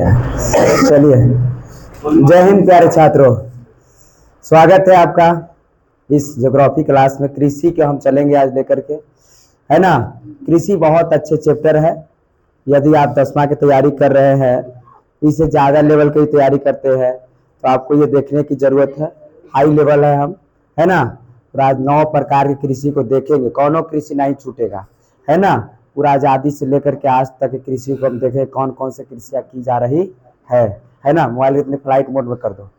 चलिए, जय हिंद प्यारे छात्रों। स्वागत है आपका इस ज्योग्राफी क्लास में। कृषि के हम चलेंगे आज लेकर के, है ना। कृषि बहुत अच्छे चैप्टर है। यदि आप 10वीं की तैयारी कर रहे हैं, इससे ज़्यादा लेवल की तैयारी करते हैं, तो आपको ये देखने की ज़रूरत है। हाई लेवल है हम, है ना। और आज 9 प्रकार की कृषि को देखेंगे, कौनों कृषि नहीं छूटेगा, है ना। पूरा आज़ादी से लेकर के आज तक कृषि को हम देखें, कौन कौन से कृषियाँ की जा रही है ना। मोबाइल अपने फ्लाइट मोड में कर दो,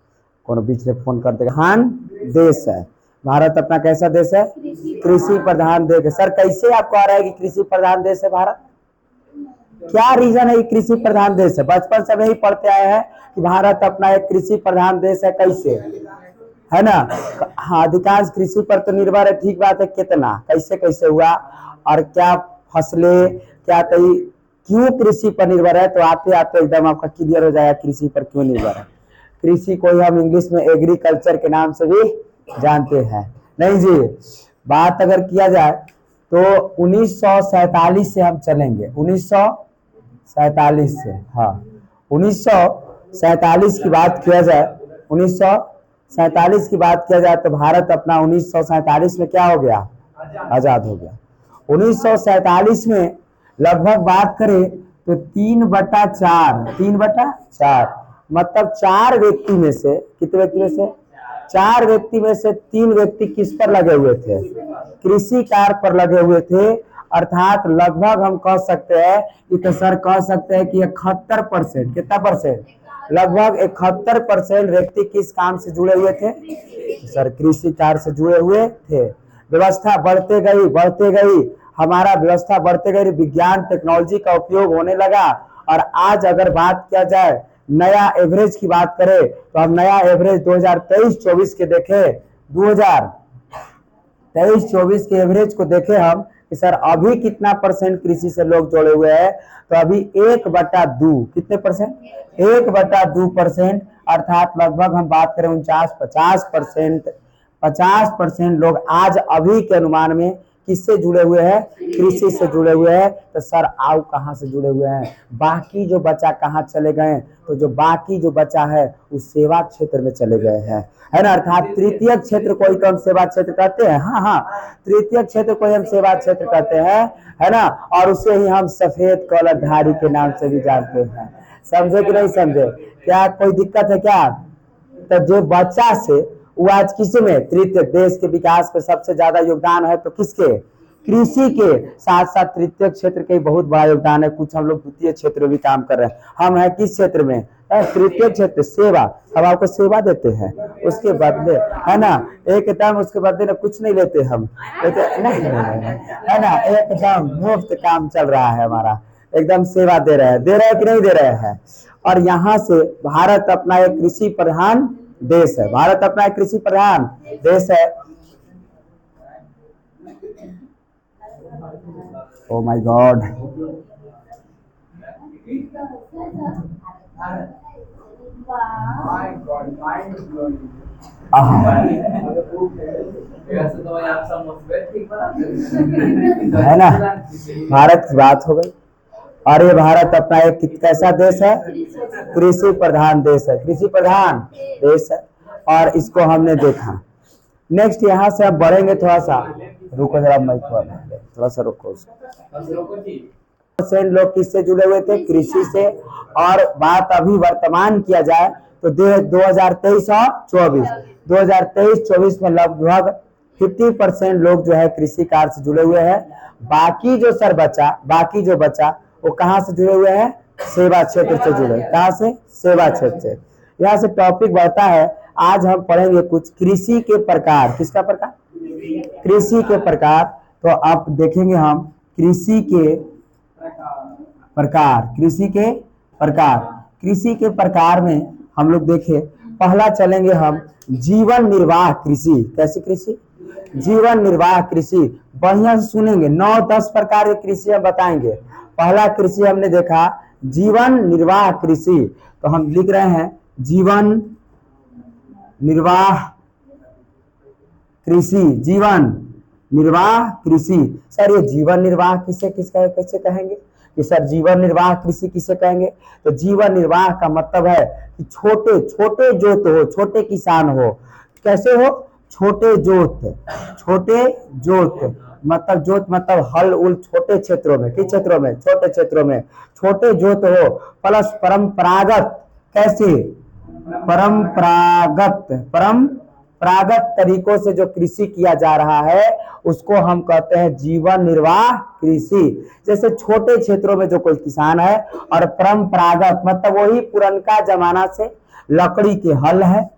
कोनो बीच में फोन कर देगा। महान देश है भारत अपना। कैसा देश है? कृषि प्रधान देश है। सर कैसे आपको आ रहा है कि कृषि प्रधान देश है भारत? क्या रीजन है? कृषि प्रधान देश है, बचपन से यही पढ़ते आए हैं कि भारत अपना एक कृषि प्रधान देश है। कैसे, है ना। हाँ, अधिकांश कृषि पर तो निर्भर है, ठीक बात है। कितना, कैसे कैसे हुआ और क्या फसलें, क्या कई, क्यों कृषि पर निर्भर है, तो आते आते एकदम आपका क्लियर हो जाएगा कृषि पर क्यों निर्भर है। कृषि को हम इंग्लिश में एग्रीकल्चर के नाम से भी जानते हैं, नहीं जी। बात अगर किया जाए तो 1947 से हम चलेंगे, 1947 से। हाँ, 1947 की बात किया जाए, 1947 की बात किया जाए तो भारत अपना 1947 में क्या हो गया? आजाद हो गया। 1947 में लगभग बात करें तो 3/4, 3/4, मतलब 4 व्यक्ति में से, कितने व्यक्ति में से? 4 व्यक्ति में से 3 व्यक्ति किस पर लगे हुए थे? कृषि कार्य पर लगे हुए थे। अर्थात लगभग हम कह सकते हैं कि सर कह सकते हैं कि 71%, कितना परसेंट? लगभग 71% व्यक्ति किस काम से जुड़े हुए थे? सर कृषि कार्य से जुड़े हुए थे। व्यवस्था बढ़ते गई, बढ़ते गई, हमारा व्यवस्था बढ़ते गई, विज्ञान टेक्नोलॉजी का उपयोग होने लगा। और आज अगर बात किया जाए, नया एवरेज की बात करें तो हम नया एवरेज 2023-24 के देखें, 2023-24 के एवरेज को देखें हम कि सर अभी कितना परसेंट कृषि से लोग जुड़े हुए हैं, तो अभी 1/2, कितने परसेंट? 1/2%। अर्थात लगभग हम बात करें 49-50%, 50% लोग आज अभी के अनुमान में किससे जुड़े हुए हैं? कृषि से जुड़े हुए हैं। तो सर आओ कहाँ से जुड़े हुए हैं? बाकी जो बचा कहाँ चले गए? तो जो बाकी जो बचा है उस सेवा क्षेत्र में चले गए हैं, है ना। अर्थात तृतीय क्षेत्र को ही तो हम सेवा क्षेत्र कहते हैं। हाँ हाँ, तृतीय क्षेत्र को हम सेवा क्षेत्र कहते हैं, है ना। और उसे ही हम सफेद कॉलरधारी के नाम से भी जानते हैं। समझे कि नहीं समझे? क्या कोई दिक्कत है क्या? तो जो बच्चा से वो आज किसी में, तृतीय देश के विकास में सबसे ज्यादा योगदान है तो किसके? कृषि के। साथ साथ तृतीय क्षेत्र के बहुत बड़ा योगदान है। कुछ हम लोग द्वितीय क्षेत्र में भी काम कर रहे हैं। हम है किस क्षेत्र में? तृतीय क्षेत्र, सेवा। हम आपको सेवा देते हैं, उसके बदले, है ना, एकदम उसके बदले ना कुछ नहीं लेते हम, नहीं, है ना। एकदम मुफ्त काम चल रहा है हमारा, एकदम सेवा दे रहे हैं, कि नहीं दे रहे हैं। और यहाँ से भारत अपना एक कृषि प्रधान देश है। भारत अपना एक कृषि प्रधान देश है। ओ माय गॉड, है ना। भारत की बात हो गई। और ये भारत अपना एक कैसा देश है? कृषि प्रधान देश है, कृषि प्रधान देश है। और इसको हमने देखा। नेक्स्ट यहाँ से अब बढ़ेंगे थोड़ा सा, रुको जरा, मैं थोड़ा सा रुको। परसेंट लोग किससे जुड़े हुए थे? कृषि से। और बात अभी वर्तमान किया जाए तो 2023 और 2023-24 में लगभग 50% लोग जो है कृषि कार्य से जुड़े हुए हैं। बाकी जो सर बचा, बाकी जो बचा वो कहाँ से जुड़े हुए हैं? सेवा क्षेत्र से जुड़े। कहाँ से? सेवा क्षेत्र से। यहाँ से टॉपिक बढ़ता है। आज हम पढ़ेंगे कुछ कृषि के प्रकार। किसका प्रकार? कृषि के प्रकार। तो आप देखेंगे हम कृषि के प्रकार, कृषि के प्रकार। कृषि के प्रकार में हम लोग देखें, पहला चलेंगे हम जीवन निर्वाह कृषि। कैसी कृषि? जीवन निर्वाह कृषि। बढ़िया से सुनेंगे, 9-10 प्रकार की कृषि हम बताएंगे। पहला कृषि हमने देखा जीवन निर्वाह कृषि, तो हम लिख रहे हैं जीवन निर्वाह कृषि। जीवन निर्वाह कृषि। सर ये जीवन निर्वाह किसे कैसे कहेंगे? कि सर जीवन निर्वाह कृषि किसे कहेंगे? तो जीवन निर्वाह का मतलब है कि छोटे छोटे जोत हो, छोटे किसान हो। कैसे हो? छोटे जोत, छोटे जोत मतलब जोत मतलब हल उल छोटे क्षेत्रों में, किस क्षेत्रों में? छोटे क्षेत्रों में छोटे जोत हो, प्लस परंपरागत। कैसे? परंपरागत तरीकों से जो कृषि किया जा रहा है उसको हम कहते हैं जीवन निर्वाह कृषि। जैसे छोटे क्षेत्रों में जो कोई किसान है, और परंपरागत मतलब वही पुरनका जमाना से लकड़ी के हल है,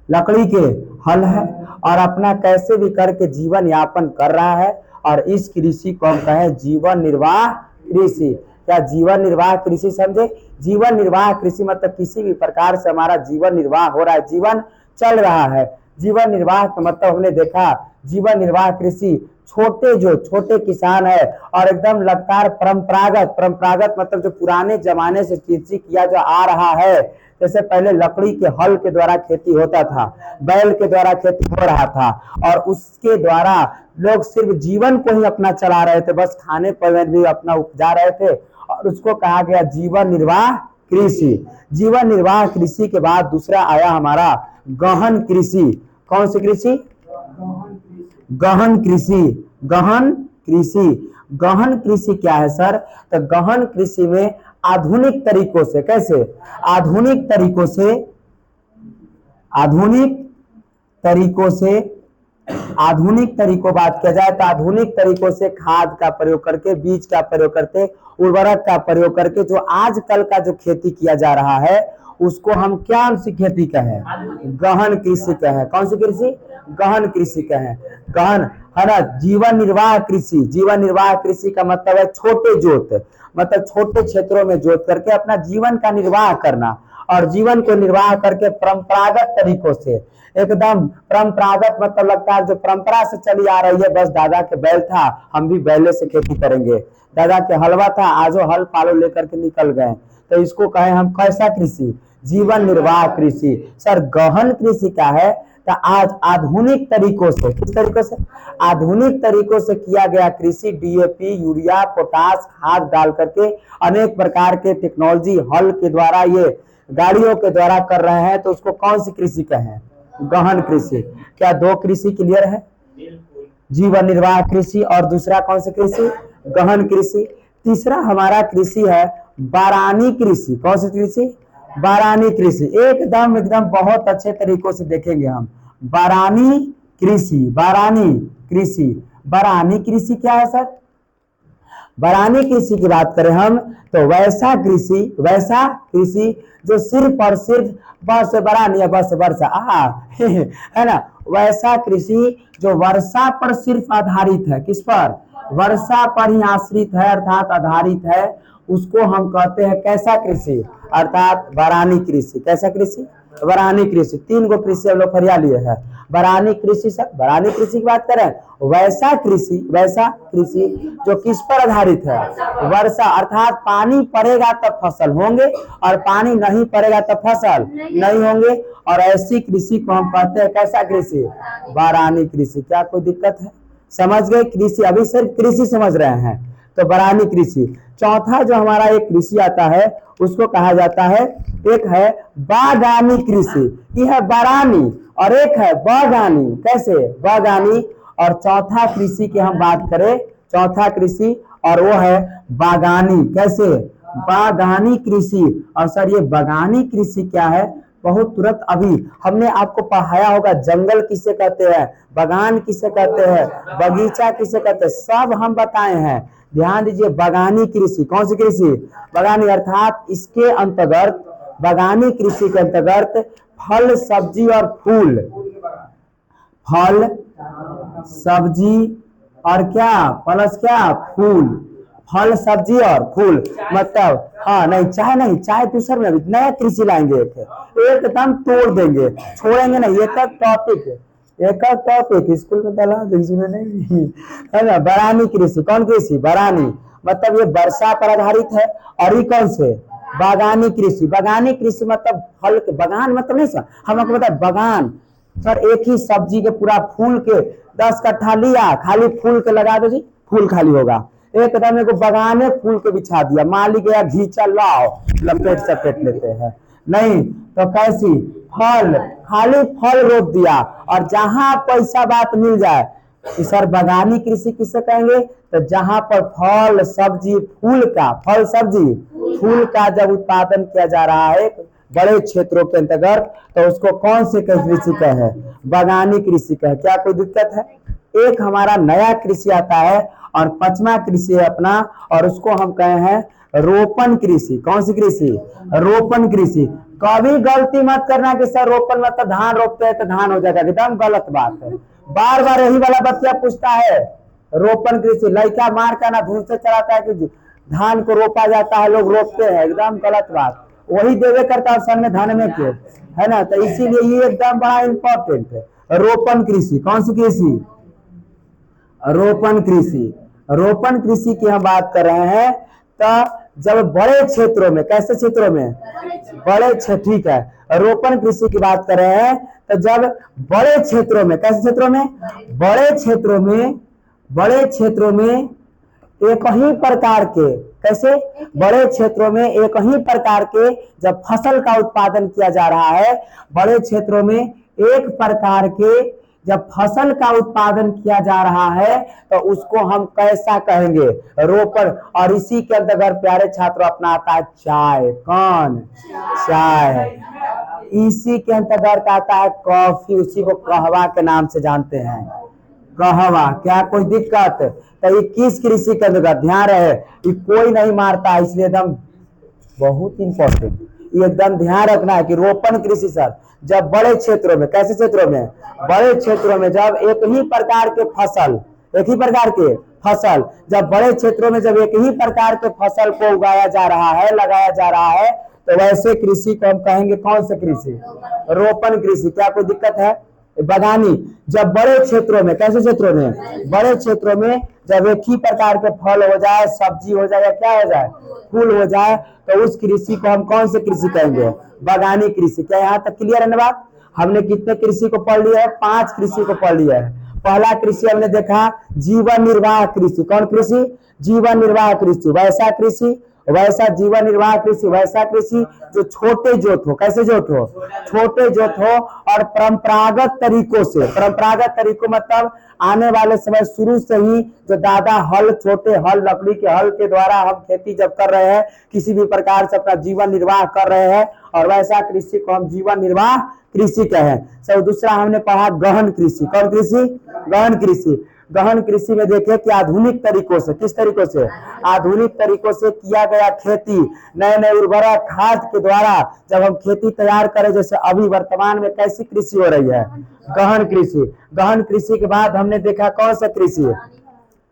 लकड़ी के हल है, और अपना कैसे भी करके जीवन यापन कर रहा है, और इस कृषि को हम कहें जीवन निर्वाह कृषि। क्या जीवन निर्वाह कृषि समझे? जीवन निर्वाह कृषि मतलब किसी भी प्रकार से हमारा जीवन निर्वाह हो रहा है, जीवन चल रहा है। जीवन निर्वाह का मतलब हमने देखा, जीवन निर्वाह कृषि छोटे जो छोटे किसान है, और एकदम लगातार परंपरागत मतलब जो पुराने जमाने से कृषि किया जो आ रहा है। जैसे पहले लकड़ी के हल के द्वारा खेती होता था, बैल के द्वारा खेती हो रहा था, और उसके द्वारा लोग सिर्फ जीवन को ही अपना चला रहे थे, बस खाने पर भी अपना उपजा रहे थे, और उसको कहा गया जीवन निर्वाह कृषि। जीवन निर्वाह कृषि के बाद दूसरा आया हमारा गहन कृषि। कौन सी कृषि? गहन कृषि। गहन कृषि, गहन कृषि क्या है सर? तो गहन कृषि में आधुनिक तरीकों से, कैसे? आधुनिक तरीकों से, आधुनिक तरीकों से, आधुनिक तरीकों बात किया जाए तो आधुनिक तरीकों से खाद का प्रयोग करके, बीज का प्रयोग करके, उर्वरक का प्रयोग करके जो आजकल का जो खेती किया जा रहा है उसको हम क्या सी खेती कहें? गहन कृषि कहें। कौन सी कृषि? गहन कृषि कहें। गहन है ना। जीवन निर्वाह कृषि, जीवन निर्वाह कृषि का मतलब है छोटे जोत, मतलब छोटे क्षेत्रों में जोत करके अपना जीवन का निर्वाह करना, और जीवन को निर्वाह करके परंपरागत तरीकों से, एकदम परंपरागत मतलब लगता है जो परंपरा से चली आ रही है, बस दादा के बैल था हम भी बैले से खेती करेंगे, दादा के हलवा था आज वो हल पालो लेकर के निकल गए, तो इसको कहे हम कैसा कृषि? जीवन निर्वाह कृषि। सर गहन कृषि क्या है? तो आज आधुनिक तरीकों से, किस तरीकों से? आधुनिक तरीकों से किया गया कृषि, डीएपी, यूरिया, पोटास खाद डाल करके अनेक प्रकार के टेक्नोलॉजी हल के द्वारा, ये गाड़ियों के द्वारा कर रहे हैं, तो उसको कौन सी कृषि कहें? गहन कृषि। क्या दो कृषि क्लियर है? जीवन निर्वाह कृषि और दूसरा कौन सी कृषि? गहन कृषि। तीसरा हमारा कृषि है बारानी कृषि। कौन सी कृषि? बारानी कृषि। एकदम एकदम बहुत अच्छे तरीकों से देखेंगे हम बारानी कृषि। बारानी कृषि, बारानी कृषि क्या है सर? बारानी कृषि की बात करें हम तो वैसा कृषि, वैसा कृषि जो सिर्फ और सिर्फ बस बारानी या बस वर्षा है ना, वैसा कृषि जो वर्षा पर सिर्फ आधारित है। किस पर? वर्षा पर ही आश्रित है, अर्थात आधारित है, उसको हम कहते हैं कैसा कृषि? अर्थात बारानी कृषि। कैसा कृषि? बारानी कृषि। तीन गो कृषि हम लोग फरिया लिए हैं। बारानी कृषि सर, बारानी कृषि की बात करें वैसा कृषि, वैसा कृषि जो किस पर आधारित है? वर्षा, अर्थात पानी पड़ेगा तब फसल होंगे, और पानी नहीं पड़ेगा तब फसल नहीं होंगे, और ऐसी कृषि को हम कहते हैं कैसा कृषि? बारानी कृषि। क्या कोई दिक्कत है? समझ गए कृषि? अभी सिर्फ कृषि समझ रहे हैं तो बारानी कृषि। चौथा जो हमारा एक कृषि आता है उसको कहा जाता है, एक है बागानी कृषि, यह है बारानी, और एक है बागानी। कैसे? बागानी। और चौथा कृषि की हम बात करें, चौथा कृषि और वो है बागानी। कैसे? बागानी कृषि। और सर ये बागानी कृषि क्या है? बहुत तुरंत अभी हमने आपको पढ़ाया होगा, जंगल किसे कहते हैं, बागान किसे कहते हैं, बगीचा किसे कहते हैं, सब हम बताए हैं। ध्यान दीजिए, बागानी कृषि। कौन सी कृषि? बागानी। अर्थात इसके अंतर्गत, बागानी कृषि के अंतर्गत फल सब्जी और फूल, फल सब्जी और क्या प्लस क्या? फूल। फल सब्जी और फूल मतलब, हाँ नहीं चाय नहीं, चाय दूसर में नया कृषि लाएंगे, एकदम तोड़ देंगे, छोड़ेंगे नहीं, एक टॉपिक, एक टॉपिक स्कूल में डाला इसमें नहीं है ना। बारानी कृषि। कौन कृषि? बारानी। मतलब ये वर्षा पर आधारित है, और ये कौन से? बागानी कृषि। बागानी कृषि मतलब फल के बागान, मतलब नहीं सर, हम आपको बताए बागान सर एक ही सब्जी के पूरा फूल के 10 कट्ठा लिया, खाली फूल के लगा दो जी, फूल खाली होगा, एकदम एगो बगाने फूल के बिछा दिया, मालिक गया घीचा लाओ लपेट सपेट लेते हैं। नहीं तो कैसी फल, खाली फल रोप दिया और जहां पैसा बात मिल जाए। कि सर बागानी कृषि किसे कहेंगे? तो जहां पर फल सब्जी फूल का, फल सब्जी फूल का जब उत्पादन किया जा रहा है बड़े क्षेत्रों के अंतर्गत, तो उसको कौन से कृषि कहे? बागानी कृषि कहे। क्या कोई दिक्कत है? एक हमारा नया कृषि आता है और 5वां कृषि है अपना, और उसको हम कहे हैं रोपण कृषि। कौन सी कृषि? रोपण कृषि। कभी गलती मत करना कि सर रोपण मतलब धान रोपते हैं तो धान हो जाएगा, एकदम गलत बात है। बार बार यही वाला बच्चा पूछता है। रोपण कृषि लड़का मार का ना धूल से चलाता है कि धान को रोपा जाता है, लोग रोपते हैं, एकदम गलत बात। वही देवे करता है सन में धान में के, है ना। तो इसीलिए ये एकदम बड़ा इंपॉर्टेंट है रोपण कृषि। कौन सी कृषि? रोपण कृषि। रोपण कृषि की हम बात कर रहे हैं। तो जब बड़े क्षेत्रों में, कैसे क्षेत्रों में? बड़े क्षेत्र, ठीक है। रोपण कृषि की बात कर रहे हैं तो जब बड़े क्षेत्रों में, कैसे क्षेत्रों में? बड़े क्षेत्रों में, बड़े क्षेत्रों में एक ही प्रकार के, कैसे? बड़े क्षेत्रों में एक ही प्रकार के जब फसल का उत्पादन किया जा रहा है, बड़े क्षेत्रों में एक प्रकार के जब फसल का उत्पादन किया जा रहा है तो उसको हम कैसा कहेंगे? रोपण। और इसी के अंतर्गत प्यारे छात्रों अपना आता है चाय। कौन? चाय। इसी के अंतर्गत आता है कॉफी, उसी को कहवा के नाम से जानते हैं, कहवा। क्या कोई दिक्कत? तो ये किस कृषि के अंतर्गत? ध्यान रहे कि कोई नहीं मारता, इसलिए एकदम बहुत इंपॉर्टेंट, ये एकदम ध्यान रखना है कि रोपण कृषि सर जब बड़े क्षेत्रों में, कैसे क्षेत्रों में? बड़े क्षेत्रों में जब एक ही प्रकार के फसल, एक ही प्रकार के फसल, जब बड़े क्षेत्रों में जब एक ही प्रकार के फसल को उगाया जा रहा है, लगाया जा रहा है, तो वैसे कृषि को हम कहेंगे कौन से कृषि? रोपण कृषि। क्या कोई दिक्कत है? बागानी। जब बड़े क्षेत्रों में, कैसे क्षेत्रों में? बड़े क्षेत्रों में जब एक ही प्रकार के फल हो जाए, सब्जी हो जाए, या क्या हो जाए? फूल हो जाए, तो उस कृषि को हम कौन से कृषि कहेंगे? बागानी कृषि। क्या यहाँ तक क्लियर है ना बात? हमने कितने कृषि को पढ़ लिया है? 5 कृषि को पढ़ लिया है। पहला कृषि हमने देखा जीवन निर्वाह कृषि। कौन कृषि? जीवन निर्वाह कृषि। वैसा कृषि, वैसा जीवन निर्वाह कृषि, वैसा कृषि जो छोटे जोत हो। कैसे जोत हो? छोटे जोत हो और परंपरागत तरीकों से, परंपरागत तरीकों मतलब आने वाले समय शुरू से ही जो दादा हल, छोटे हल, लकड़ी के हल के द्वारा हम खेती जब कर रहे हैं, किसी भी प्रकार से अपना जीवन निर्वाह कर रहे हैं, और वैसा कृषि को हम जीवन निर्वाह कृषि कहें। सर दूसरा हमने पढ़ा गहन कृषि। कौन कृषि? गहन कृषि। गहन कृषि में देखें कि आधुनिक तरीकों से, किस तरीकों से? आधुनिक तरीकों से किया गया खेती, नए नए उर्वरक खाद के द्वारा जब हम खेती तैयार करें, जैसे अभी वर्तमान में कैसी कृषि हो रही है? गहन कृषि। गहन कृषि के बाद हमने देखा कौन सा कृषि?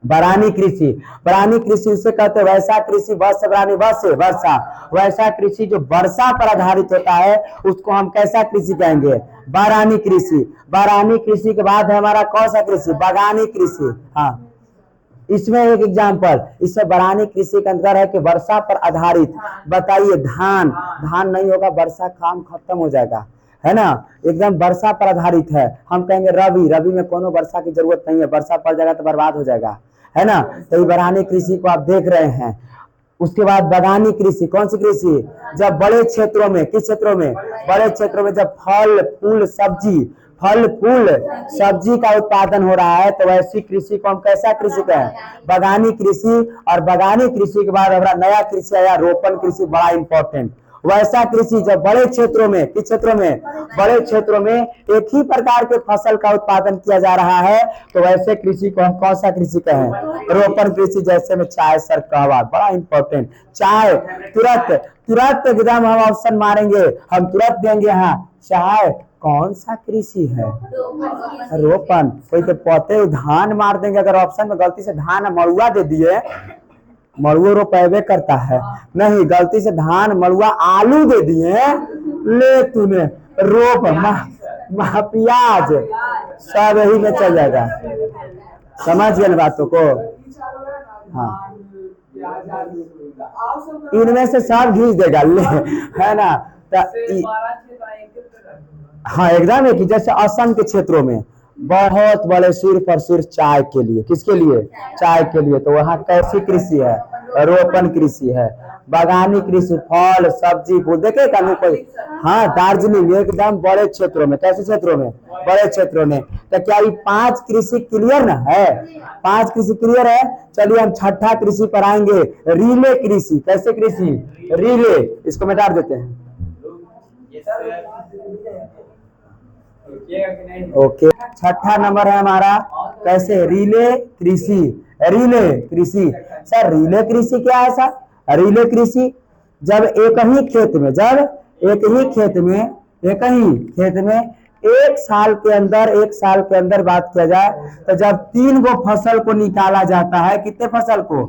बरानी कृषि। बरानी कृषि उसे कहते हैं वैसा कृषि, वर्ष बरानी, वर्ष वर्षा। वैसा कृषि जो वर्षा पर आधारित होता है उसको हम कैसा कृषि कहेंगे? बारानी कृषि। बारानी कृषि के बाद है हमारा कौन सा कृषि? बागानी कृषि। हाँ, इसमें एक एग्जाम्पल, इससे बरानी कृषि के अंदर है कि वर्षा पर आधारित। बताइए धान, धान नहीं होगा वर्षा, काम खत्म हो जाएगा, है ना। एकदम वर्षा पर आधारित है। हम कहेंगे रबी, रबी में कोनो वर्षा की जरूरत नहीं है, वर्षा पड़ जाएगा तो बर्बाद हो जाएगा, है ना। तो ये बरानी कृषि को आप देख रहे हैं। उसके बाद बागानी कृषि। कौन सी कृषि? जब बड़े क्षेत्रों में, किस क्षेत्रों में? बड़े क्षेत्रों में जब फल फूल सब्जी, फल फूल सब्जी का उत्पादन हो रहा है, तो वैसी कृषि को हम कैसा कृषि कहें? बागानी कृषि। और बागानी कृषि के बाद हमारा नया कृषि आया रोपण कृषि, बड़ा इंपॉर्टेंट। वैसा कृषि जब बड़े क्षेत्रों में, किस क्षेत्रों में? बड़े क्षेत्रों में एक ही प्रकार के फसल का उत्पादन किया जा रहा है, तो वैसे कृषि को हम कौन सा कृषि कहें? रोपण कृषि। जैसे में चाय सर, कहवा, बड़ा इंपॉर्टेंट। चाय तुरंत तुरंत एकदम हम ऑप्शन मारेंगे, हम तुरंत देंगे हाँ चाय कौन सा कृषि है? रोपण। कोई तो पौधे धान मार देंगे, अगर ऑप्शन में गलती से धान मड़ुआ दे दिए, मड़ुआ रोपेबे करता है, नहीं गलती से धान मड़ुआ आलू दे दिए, ले तूने रोप प्याज, सब यही में चल जाएगा। समझ गए बातों को? हाँ, इनमें से सब घींच देगा ले, है ना। हाँ एकदम एक ही, जैसे असम के क्षेत्रों में, बहुत बड़े सिर्फ और सिर्फ चाय के लिए। किसके लिए? चाय के लिए। तो वहाँ कैसी कृषि है? रोपण कृषि है, बागानी कृषि, फल सब्जी फूल। देखे कहीं कोई? हाँ, दार्जिलिंग एकदम बड़े क्षेत्रों में। कैसे क्षेत्रों में? बड़े क्षेत्रों में। तो क्या ये 5 कृषि क्लियर ना है? 5 कृषि क्लियर है। चलिए हम छठा कृषि पर आएंगे, रिले कृषि। कैसे कृषि? रिले। इसको मिटा देते हैं। ओके, छठा नंबर है हमारा कैसे? रिले कृषि। रिले कृषि। सर रिले कृषि क्या है सर? रिले कृषि जब एक ही खेत में, एक ही खेत में एक साल के अंदर बात किया जाए तो जब 3 गो फसल को निकाला जाता है, कितने फसल को?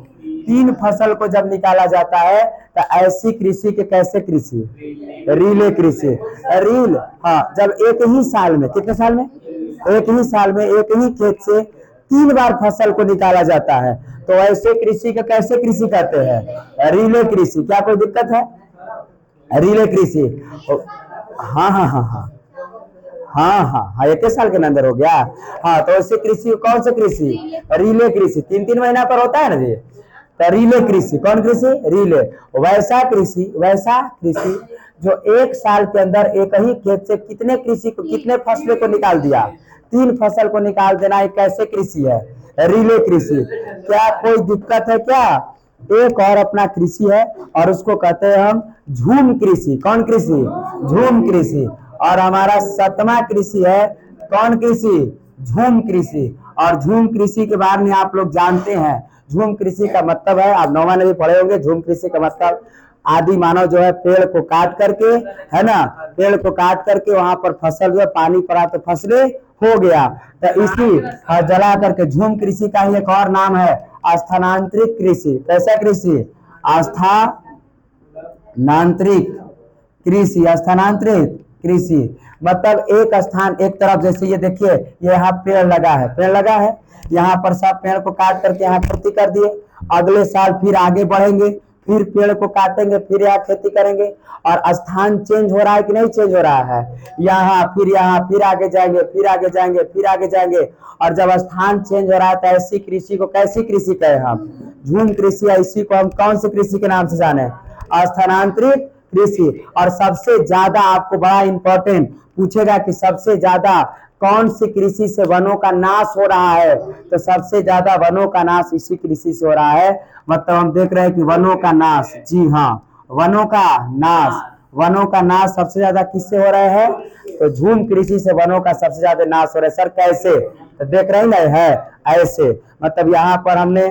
3 फसल को जब निकाला जाता है तो ऐसी कृषि के कैसे कृषि? रिले कृषि। रील, हाँ, जब एक ही साल में, कितने साल में? एक ही साल में एक ही खेत से 3 बार फसल को निकाला जाता है, तो ऐसे कृषि को कैसे कृषि कहते हैं? रिले कृषि। क्या कोई दिक्कत है? रिले कृषि। हाँ हाँ हाँ हाँ हाँ हाँ हाँ, 1 साल के अंदर हो गया। हाँ, तो ऐसे कृषि कौन सा कृषि? रिले कृषि। 3-3 महीना पर होता है ना जी। तो रिले कृषि, कौन कृषि? रिले। वैसा कृषि जो 1 साल के अंदर एक ही खेत से कितने फसलों को निकाल दिया? 3 फसल को निकाल देना, एक कैसे कृषि है? रिले कृषि। क्या कोई दिक्कत है क्या? एक और अपना कृषि है और उसको कहते हैं हम झूम कृषि। कौन कृषि? झूम कृषि। और हमारा 7वां कृषि है कौन कृषि? झूम कृषि। और झूम कृषि के बारे में आप लोग जानते हैं, झूम कृषि का मतलब है, आप 9वां में भी पढ़े होंगे, झूम कृषि का मतलब आदि मानव जो है पेड़ को काट करके, है ना, पेड़ को काट करके वहां पर फसल जो है पानी पड़ा तो फसलें हो गया, तो इसी जला करके झूम कृषि का ही एक और नाम है स्थानांतरित कृषि। कैसा कृषि? स्थानांतरित कृषि। स्थानांतरित कृषि मतलब एक स्थान एक तरफ, जैसे ये देखिए ये यहाँ पेड़ लगा है, यहाँ पर सब पेड़ को काट करके यहाँ खेती कर दिए, अगले साल फिर आगे बढ़ेंगे, फिर पेड़ को काटेंगे, फिर यहाँ खेती करेंगे, और स्थान चेंज हो रहा है कि नहीं चेंज हो रहा है? यहाँ फिर आगे जाएंगे, फिर आगे जाएंगे, फिर आगे जाएंगे, और जब स्थान चेंज हो रहा है तो ऐसी कृषि को कैसी कृषि कहे हम? झूम कृषि। इसी को हम कौन सी कृषि के नाम से जाने? स्थानांतरित कृषि। और सबसे ज्यादा आपको बड़ा इंपॉर्टेंट पूछेगा कि सबसे ज्यादा कौन सी कृषि से वनों का नाश हो रहा है, तो सबसे ज्यादा वनों का नाश इसी कृषि से हो रहा है। मतलब हम देख रहे हैं कि वनों का नाश, जी हाँ, वनों का नाश सबसे ज्यादा किससे हो रहा है? तो झूम कृषि से वनों का सबसे ज्यादा नाश हो रहा है। सर कैसे? तो देख रहे ना है ऐसे, मतलब यहाँ पर हमने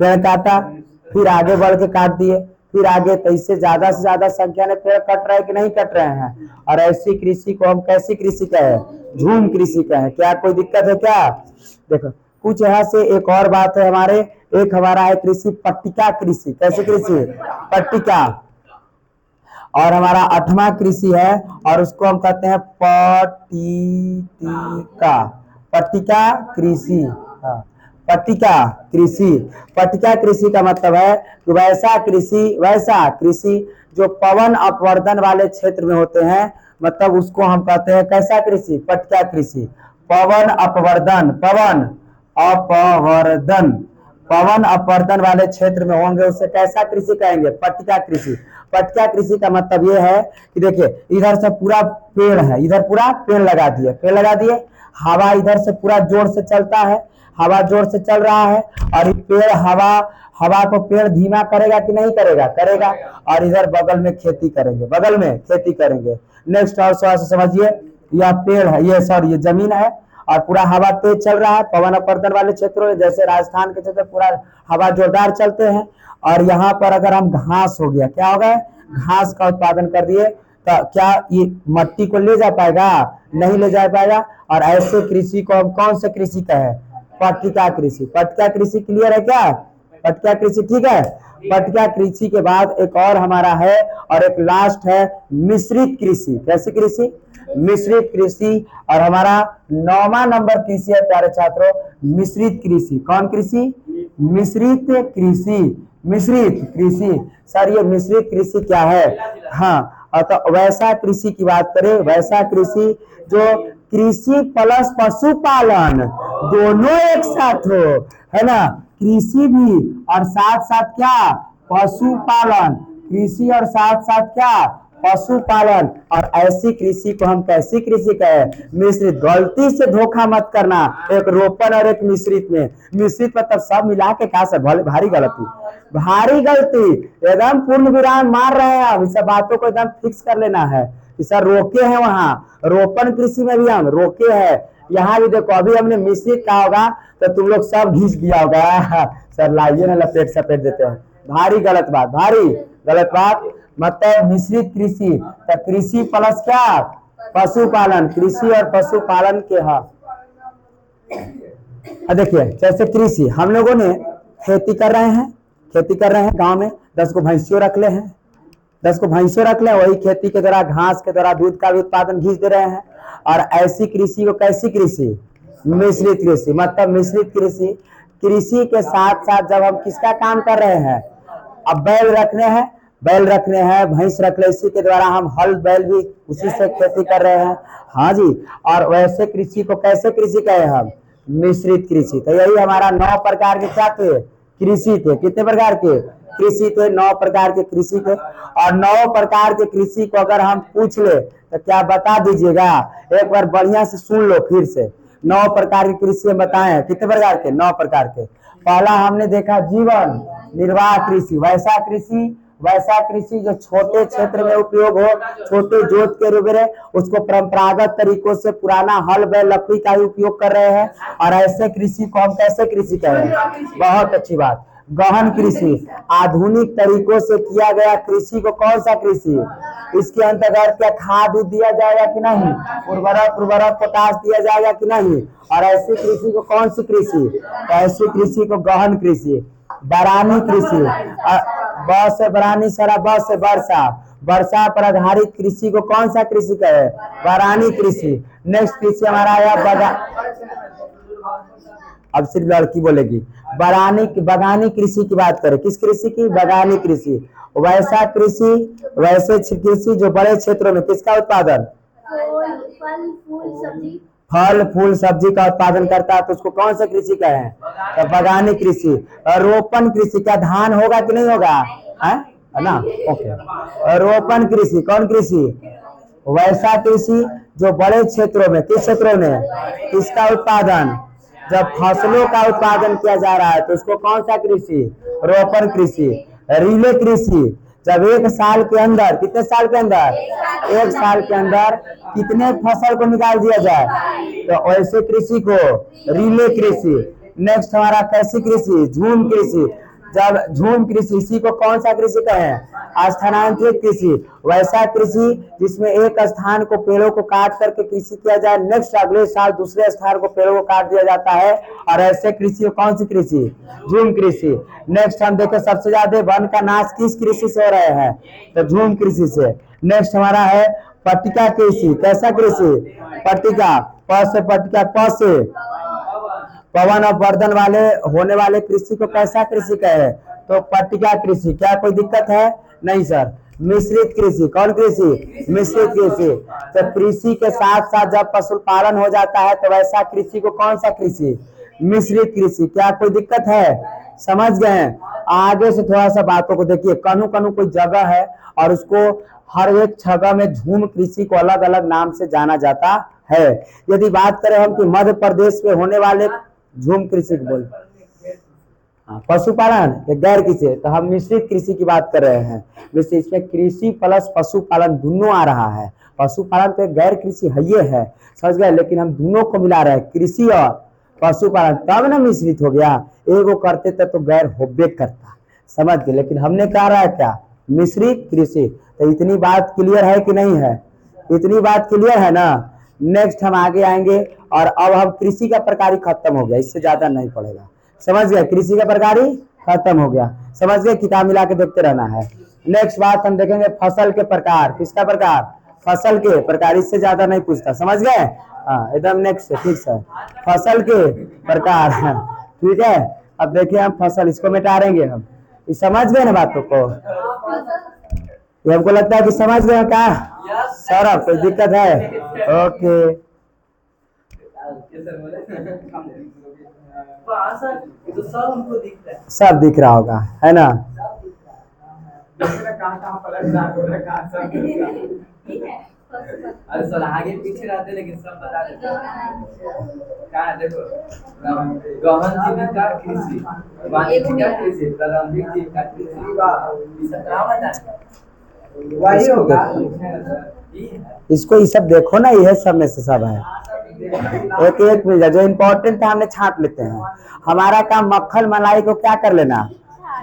पेड़ काटा, फिर आगे बढ़ के काट दिए, फिर आगे, तो इससे ज्यादा से ज्यादा संख्या में पेड़ कट रहे हैं कि नहीं कट रहे हैं? और ऐसी कृषि को हम कैसी कृषि कहें? झूम कृषि कहें। क्या कोई दिक्कत है क्या? देखो कुछ यहाँ से एक और बात है हमारे, एक हमारा है कृषि पट्टिका कृषि। कैसे कृषि? पट्टिका। और हमारा 8वां कृषि है और उसको हम कहते हैं पट्टिका। पट्टिका कृषि। हाँ, पट्टिका कृषि। पट्टिका कृषि का मतलब है कि वैसा कृषि जो पवन अपवर्तन वाले क्षेत्र में होते हैं, मतलब उसको हम कहते हैं कैसा कृषि? पट्टिका कृषि। पवन अपवर्तन वाले क्षेत्र में होंगे उसे कैसा कृषि कहेंगे? पट्टिका कृषि। पट्टिका कृषि का मतलब ये है कि देखिए इधर से पूरा पेड़ है, इधर पूरा पेड़ लगा दिए, हवा इधर से पूरा जोर से चलता है, हवा जोर से चल रहा है, और पेड़ हवा को पेड़ धीमा करेगा कि नहीं करेगा? करेगा। और इधर बगल में खेती करेंगे। नेक्स्ट और से समझिए, यह पेड़ है, ये सॉरी ये जमीन है, और पूरा हवा तेज चल रहा है पवन अपवर्तन वाले क्षेत्रों में, जैसे राजस्थान के क्षेत्र पूरा हवा जोरदार चलते हैं। और यहाँ पर अगर हम घास हो गया, क्या होगा? घास का उत्पादन कर दिए, तो क्या ये मट्टी को ले जा पाएगा? नहीं ले जा पाएगा। और ऐसे कृषि को हम कौन से कृषि कहें? पट्टिका कृषि। पट्टिका कृषि क्लियर है क्या? पट्टिका कृषि ठीक है। पट्टिका कृषि के बाद एक और हमारा है, और एक लास्ट है मिश्रित कृषि। कैसी कृषि? मिश्रित कृषि। और हमारा 9वां नंबर कृषि है प्यारे छात्रों, मिश्रित कृषि। कौन कृषि? मिश्रित कृषि। सर ये मिश्रित कृषि क्या है? हाँ, तो वैसा कृषि की बात करें, वैसा कृषि जो कृषि प्लस पशुपालन दोनों एक साथ हो, है ना, कृषि भी और साथ साथ क्या, पशुपालन, कृषि और साथ साथ क्या, पशुपालन। और ऐसी कृषि को हम कैसी कृषि कहें, मिश्रित। गलती से धोखा मत करना एक रोपण और एक मिश्रित में। मिश्रित मतलब सब मिला के कहा सर, भारी गलती, भारी गलती, एकदम पूर्ण विराम मार रहे हैं। अब इस बातों को एकदम फिक्स कर लेना है कि सर रोके हैं, वहाँ रोपण कृषि में भी हम रोके हैं, यहाँ भी देखो अभी हमने मिश्रित कहा होगा तो तुम लोग सब घिस दिया होगा सर लाइए ना लपेट सपेट देते हैं, भारी गलत बात, भारी गलत बात। मतलब मिश्रित कृषि तो कृषि प्लस क्या, पशुपालन, कृषि और पशुपालन के देखिए जैसे कृषि हम लोगों ने खेती कर रहे हैं, खेती कर रहे हैं गांव में, 10 को भैंसियों रख ले हैं, 10 को भैंसियों रख ले, वही खेती के द्वारा घास के द्वारा दूध का भी उत्पादन घींच दे रहे हैं। और ऐसी कृषि को कैसी कृषि, मिश्रित कृषि। मतलब मिश्रित कृषि, कृषि के साथ साथ जब हम किसका काम कर रहे हैं, अब बैल रखने हैं, बैल रखने हैं, भैंस रख ले, इसी के द्वारा हम हल बैल भी उसी से खेती कर रहे हैं, हाँ जी। और वैसे कृषि को कैसे कृषि कहे हम, मिश्रित कृषि। तो यही हमारा 9 प्रकार के क्या थे, कृषि थे। कितने प्रकार के कृषि थे, 9 प्रकार के कृषि थे। और 9 प्रकार के कृषि को अगर हम पूछ ले तो क्या बता दीजिएगा, एक बार बढ़िया से सुन लो फिर से। 9 प्रकार की कृषि बताएं, कितने प्रकार के, 9 प्रकार के। पहला हमने देखा जीवन निर्वाह कृषि, वैसा कृषि, वैसा कृषि जो छोटे क्षेत्र में उपयोग हो, छोटे जोत के रूप में, उसको परंपरागत तरीकों से पुराना हल बैल लकड़ी का ही उपयोग कर रहे हैं। और ऐसे कृषि को हम कैसे कृषि कह रहे हैं, बहुत अच्छी बात, गहन कृषि, आधुनिक तरीकों से किया गया कृषि को कौन सा कृषि, इसके अंतर्गत क्या खाद दिया जाएगा कि नहीं, उर्वरक पोटाश दिया जाएगा कि नहीं। और ऐसी कृषि को कौन सी कृषि, ऐसी कृषि को गहन कृषि। बरानी कृषि, ब से बरानी सारा, ब से वर्षा, वर्षा पर आधारित कृषि को कौन सा कृषि कहे, बरानी कृषि। नेक्स्ट कृषि हमारा आया अब सिर्फ लड़की बोलेगी, बगानी कृषि की बात करें, किस कृषि की, बगानी कृषि। वैसा कृषि, वैसे कृषि जो बड़े क्षेत्रों में किसका उत्पादन, फल फूल सब्जी का उत्पादन करता है, तो उसको कौन सा कृषि कहें, तो बगानी कृषि। रोपण कृषि, क्या धान होगा कि नहीं होगा, है ना, ओके। रोपण कृषि कौन कृषि, वैसा कृषि जो बड़े क्षेत्रों में, किस क्षेत्रों में, किसका उत्पादन, जब फसलों का उत्पादन किया जा रहा है तो उसको कौन सा कृषि, रोपण कृषि। रिले कृषि, जब एक साल के अंदर, कितने साल के अंदर, एक साल के अंदर कितने फसल को निकाल दिया जाए, तो ऐसे कृषि को रिले कृषि। नेक्स्ट हमारा कैसी कृषि, झूम कृषि, जब झूम कृषि, इसी को कौन सा कृषि कहें, स्थानांतरित कृषि। वैसा कृषि जिसमें एक स्थान को पेड़ों को काट करके कृषि किया जाए, नेक्स्ट अगले साल दूसरे स्थान को पेड़ों को काट दिया जाता है, और ऐसे कृषि कौन सी कृषि, झूम कृषि। नेक्स्ट हम देखें सबसे ज्यादा वन का नाश किस कृषि से हो रहे हैं, तो झूम कृषि से। नेक्स्ट हमारा है पट्टिका कृषि, कैसा कृषि, पट्टिका, प से पट्टिका, प से पवन और वर्धन वाले होने वाले कृषि को कैसा कृषि कहे, तो पट्टिका कृषि। क्या कोई दिक्कत है, नहीं सर। मिश्रित कृषि, कौन कृषि, मिश्रित कृषि। तो कृषि के साथ साथ जब पशुपालन हो जाता है तो वैसा कृषि को कौन सा कृषि, मिश्रित कृषि। क्या कोई दिक्कत है, समझ गए। आगे से थोड़ा सा बातों को देखिए, कनु कनु कोई जगह है और उसको हर एक जगह में झूम कृषि को अलग अलग नाम से जाना जाता है। यदि बात करें हम कि मध्य प्रदेश में होने वाले झूम कृषि को बोल, पशुपालन गैर कृषि, तो हम मिश्रित कृषि की बात कर रहे हैं। वैसे इसमें कृषि प्लस पशुपालन दोनों आ रहा है। पशुपालन तो गैर कृषि है, ये है, समझ गए, लेकिन हम दोनों को मिला रहे हैं, कृषि और पशुपालन, तब ना मिश्रित हो गया। एगो करते तो गैर होबे करता, समझ गए। लेकिन हमने कहा रहा है क्या, मिश्रित कृषि। तो इतनी बात क्लियर है कि नहीं है, इतनी बात क्लियर है ना। नेक्स्ट हम आगे आएंगे, और अब हम कृषि का प्रकार ही खत्म हो गया, इससे ज्यादा नहीं पड़ेगा, समझ गए। कृषि का प्रकार ही खत्म हो गया, समझ गए, किताब मिला के देखते रहना है। नेक्स्ट बात हम देखेंगे फसल के प्रकार, किसका प्रकार, फसल के प्रकार, इससे ज्यादा नहीं पूछता, समझ गए। हाँ एकदम नेक्स्ट ठीक है, फसल के प्रकार, ठीक है। अब देखिए हम फसल, इसको मिटाएंगे हम, समझ गए ना बातों को, हमको लगता है कि समझ गए क्या, सौरभ कोई दिक्कत है, ओके। तो सब हमको दिख रहा है। सब दिख रहा होगा, है ना। अरे सर आगे पीछे रहते लेकिन सब बता देते क्या है। देखो गहन जीविका कृषि, वाणिज्यिक कृषि, प्रारंभिक जीविका कृषि, ये सब क्या बता वही होगा। इसको ये सब देखो ना, यह सब में से सब है। एक एक मिल जाए, जो इम्पोर्टेंट है हमने छांट लेते हैं। हमारा काम मक्खन मलाई को क्या कर लेना,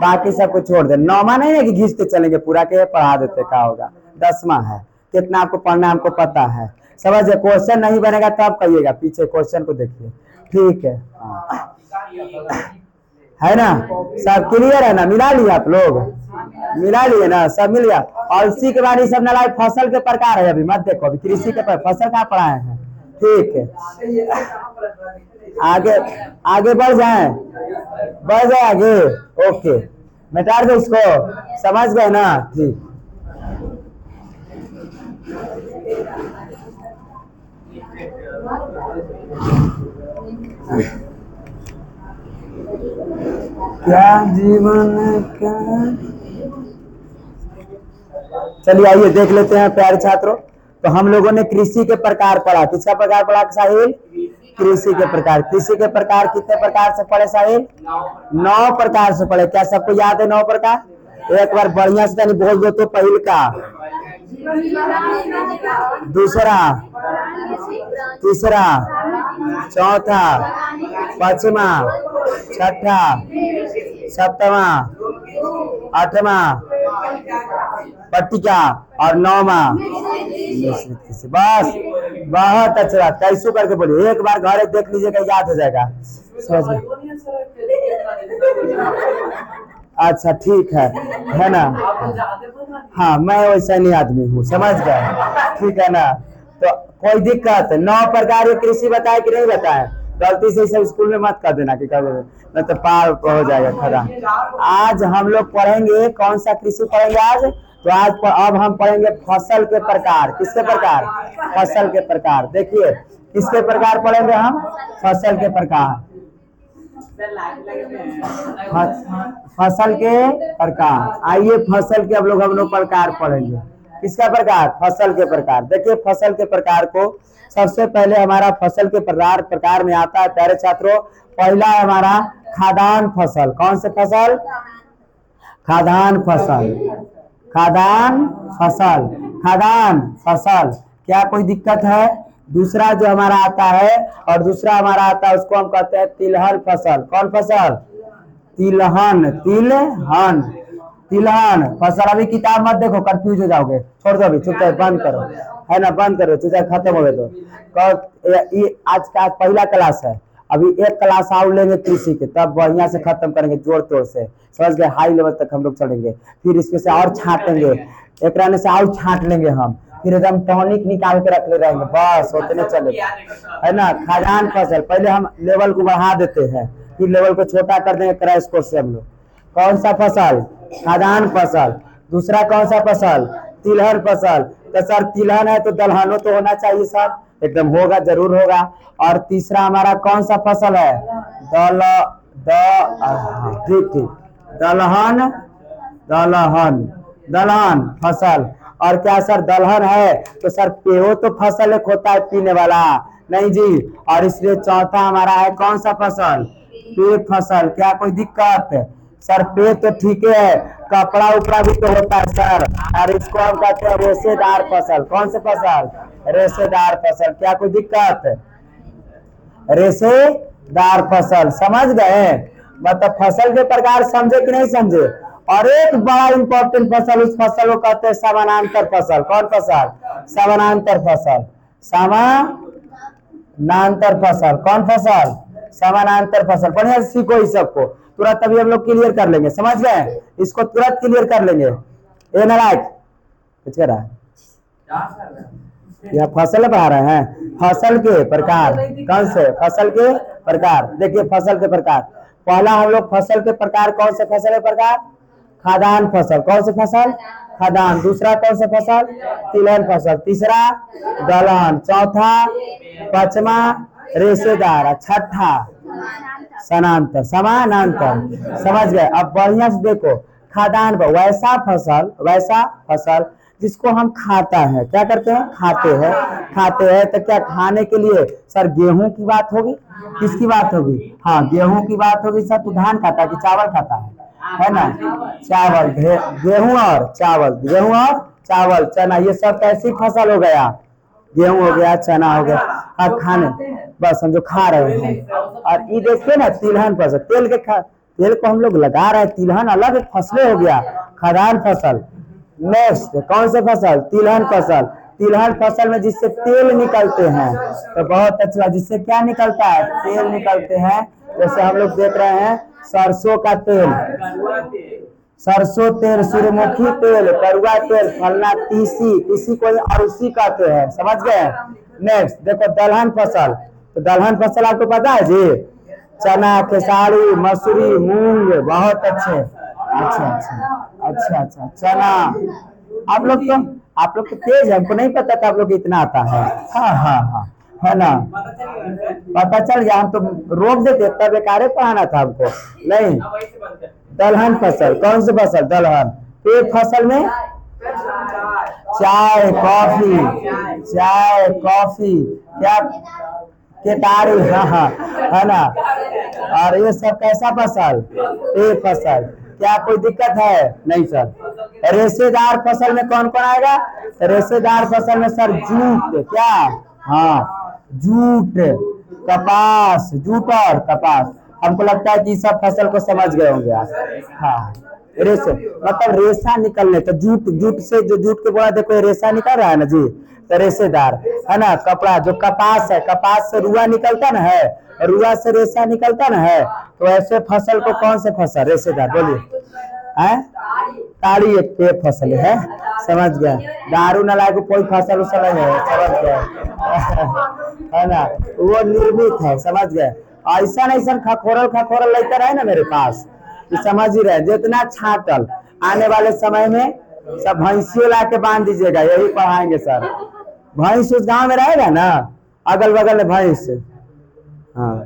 बाकी सब कुछ छोड़ दे। नौमा नहीं है कि घिसते चलेंगे पूरा के पढ़ा देते, क्या होगा। 10वां है, कितना आपको पढ़ना हमको पता है। समझ, क्वेश्चन नहीं बनेगा तो आप कहिएगा, पीछे क्वेश्चन को देखिए, ठीक है। है ना, सब क्लियर है ना, मिला लिए आप लोग, मिला लिए ना, सब मिल गया। और इसी के बाद ये सब नलायक फसल के प्रकार है, अभी मत देखो, अभी कृषि के फसल कहाँ पढ़ाए हैं, ठीक है। आगे आगे बढ़ जाए, बढ़ जाए आगे, ओके, मिटा दो इसको, समझ गए ना, ठीक। क्या जीवन क्या, चलिए आइए देख लेते हैं प्यारे छात्रों। तो हम लोगों ने कृषि के प्रकार पढ़ा, किसका प्रकार पढ़ा साहिल, कृषि के प्रकार। कृषि के प्रकार कितने प्रकार से पढ़े साहिल, 9 प्रकार से पढ़े। क्या सबको याद है 9 प्रकार? एक बार बढ़िया से तनी बोल दो तो। पहल का, दूसरा, तीसरा, चौथा, पांचवा, छठा, सातवा, आठवा, पट्टिका और 9वां। बस बहुत अच्छा, कैसो करके बोलिए, एक बार घर देख लीजिएगा, याद हो जाएगा, समझ गए। अच्छा ठीक है ना। हाँ मैं वैसा नहीं आदमी हूँ, समझ गए, ठीक है ना। तो कोई दिक्कत, 9 प्रकार की कृषि बताए कि नहीं बताए? गलती से सब स्कूल में मत कर देना कि कर देना, नहीं तो पार हो जाएगा खरा। आज हम लोग पढ़ेंगे कौन सा कृषि पढ़ेंगे आज? तो आज अब हम पढ़ेंगे फसल के प्रकार। किसके प्रकार? फसल के प्रकार। देखिए किसके प्रकार पढ़ेंगे हम? फसल के प्रकार। फसल के प्रकार। आइए फसल के हम लोग प्रकार पढ़ेंगे। किसका प्रकार? फसल के प्रकार। देखिए फसल के प्रकार को सबसे पहले हमारा फसल के प्रकार में आता है प्यारे छात्रों, पहला है हमारा खाद्यान्न फसल। कौन से फसल? खाद्यान्न फसल। खाद्यान्न फसल, खाद्यान्न फसल, क्या कोई दिक्कत है? दूसरा जो हमारा आता है, और दूसरा हमारा आता है उसको हम कहते हैं तिलहन फसल। कौन फसल? तिलहन, तिलहन, तिलहन फसल। अभी किताब मत देखो, कंफ्यूज हो जाओगे, छोड़ दो अभी, चुपचाप बंद करो, है ना, बंद करो, चुपचाप खत्म हो गए। तो आज का पहला क्लास है, अभी एक क्लास और लेंगे कृषि के, तब बढ़िया से खत्म करेंगे जोड़ तोड़ से, समझ गए। हाई लेवल तक हम लोग चढ़ेंगे, फिर इसमें से और छाटेंगे, एक रहने से और छाट लेंगे हम, फिर एकदम टॉनिक निकाल के रख ले रहेंगे, बस उतने चले, है ना। खाद्यान्न फसल पहले हम लेवल को बढ़ा देते हैं, फिर लेवल को छोटा कर देंगे क्रैश कोर्स से हम लोग। कौन सा फसल? खाद्यान्न फसल। दूसरा कौन सा फसल? तिलहन फसल। तो सर तिलहन है तो दलहनो तो होना चाहिए सर, एकदम होगा, जरूर होगा। और तीसरा हमारा कौन सा फसल है? ठीक ठीक, दलहन, दलहन, दलहन फसल। और क्या सर दलहन है तो सर पेहो तो फसल एक होता है पीने वाला, नहीं जी। और इसलिए चौथा हमारा है कौन सा फसल? पे फसल। क्या कोई दिक्कत? सर पे तो ठीक है, कपड़ा उपड़ा भी तो होता है सर, और इसको हम कहते हैं रेशेदार फसल। कौन से फसल? रेशेदार फसल। क्या कोई दिक्कत? रेशेदार फसल, समझ गए। मतलब फसल के प्रकार समझे कि नहीं समझे? और एक बड़ा इंपॉर्टेंट फसल, उस फसल को कहते हैं समानांतर फसल। कौन फसल? समानांतर फसल। समानांतर फसल। कौन फसल? समानांतर फसल। बढ़िया सीखो इस सबको, तुरंत अभी हम लोग क्लियर कर लेंगे, समझ गए, इसको तुरंत क्लियर कर लेंगे। ये नालायक कुछ कर रहा है, यह फसल पढ़ा रहे हैं। फसल के प्रकार कौन से? फसल के प्रकार। देखिए फसल के प्रकार, पहला हम लोग फसल के प्रकार, कौन से फसल के प्रकार? खाद्यान्न फसल। कौन से फसल? खाद्यान्न। दूसरा कौन सा फसल? तिलहन फसल। तीसरा दलहन। चौथा, पांचवा रेशेदार। छठा समानांतर, समानांतर, समझ गए। अब बढ़िया से देखो, खाद्यान्न वैसा फसल जिसको हम खाता है, क्या करते हैं, खाते हैं। तो क्या खाने के लिए सर गेहूं की बात होगी, किसकी बात होगी, हाँ गेहूं की बात होगी सर। तो धान खाता है कि चावल खाता है ना, चावल। गेहूं और चावल, चना, ये सब कैसी फसल हो गया, गेहूं हो गया, चना हो गया। हाँ खाने, बस हम जो खा रहे हैं। और ये देखिए ना तिलहन फसल, तेल को हम लोग लगा रहे हैं, तिलहन अलग एक फसलें हो गया, खाद्यान्न फसल। नेक्स्ट कौन से फसल, तिलहन फसल। तिलहन फसल में जिससे तेल निकलते हैं, तो बहुत अच्छा, जिससे क्या निकलता है, तेल निकलते हैं। जैसे हम लोग देख रहे हैं सरसों का तेल, सरसों तेल, सूर्यमुखी तेल, कड़ुआ तेल, फलना, तीसी को अरुसी कहते हैं, समझ गए। नेक्स्ट देखो दलहन फसल। तो दलहन फसल आपको पता है जी, चना, खेसारी, मसूरी, मूंग, बहुत अच्छे। अच्छा, चना। आप लोग तो तेज है, हमको नहीं पता था आप लोग इतना आता है। हाँ, है ना, पता चल गया। हम तो रोक देते, इतना बेकार पढ़ाना था हमको, नहीं। दलहन फसल, कौन सी फसल, दलहन। एक फसल में चाय, कॉफी, क्या, केतारी, हाँ, है ना। और ये सब कैसा फसल, एक फसल। क्या कोई दिक्कत है, नहीं सर। रेशेदार फसल में कौन कौन आएगा, रेशेदार फसल में सर जूट, क्या, हाँ जूट, कपास, जूट और कपास। हमको लगता है कि सब फसल को समझ गए होंगे आप। हाँ, रेशे मतलब रेशा निकलने, तो जूट से जो जूट के बोला देखो ये रेशा निकल रहा है ना जी, तो रेशेदार है ना। कपड़ा जो कपास है, कपास से रुआ निकलता ना है, रुआ से रेशा निकलता ना है। तो ऐसे फसल को कौन से फसल, रेशेदार, बोलिए। ताड़ी एक पे फसल है, समझ गए। दारू न लाए को कोई फसल उसल नहीं है, समझ गए। है ना, वो निर्मित है, समझ गए। ऐसा खखोरल लेकर है ना मेरे पास, समझ ही रहे। जितना छाटल आने वाले समय में सब भैंसियों ला के बांध दीजिएगा, यही पढ़ाएंगे सर। भैंस उस गांव में रहेगा ना, अगल बगल में भैंस, हाँ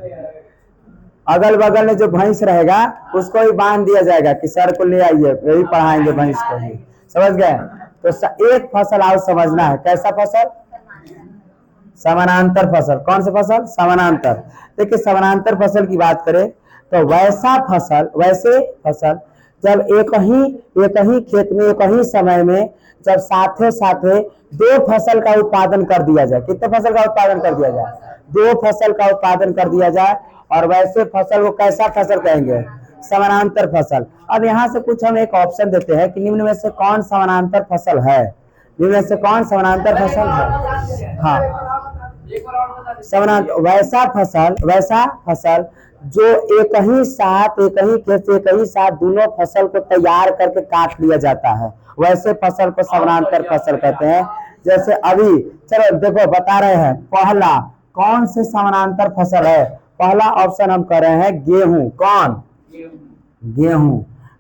अगल बगल में जो भैंस रहेगा उसको ही बांध दिया जाएगा कि सर को ले आइए, यही पढ़ाएंगे भैंस को ही, समझ गए। तो एक फसल आओ समझना है, कैसा फसल, समानांतर फसल। कौन सा फसल, समानांतर। देखिए समानांतर फसल की बात करें तो वैसे फसल जब एक ही खेत में एक ही समय में जब साथे साथे दो फसल का उत्पादन कर दिया जाए। कितने फसल का उत्पादन कर दिया जाए, दो फसल का उत्पादन कर दिया जाए। और वैसे फसल को कैसा फसल कहेंगे, समानांतर फसल। अब यहाँ से कुछ हम एक ऑप्शन देते हैं कि निम्न में से कौन समानांतर फसल है, निम्न में से कौन समानांतर फसल है। हाँ, समानांतर वैसा फसल जो एक ही खेत से एक ही साथ दोनों फसल को तैयार करके काट लिया जाता है, वैसे फसल को समानांतर फसल कहते हैं। जैसे अभी चलो देखो बता रहे हैं, पहला कौन से समानांतर फसल है, पहला ऑप्शन हम कर रहे हैं गेहूं। कौन,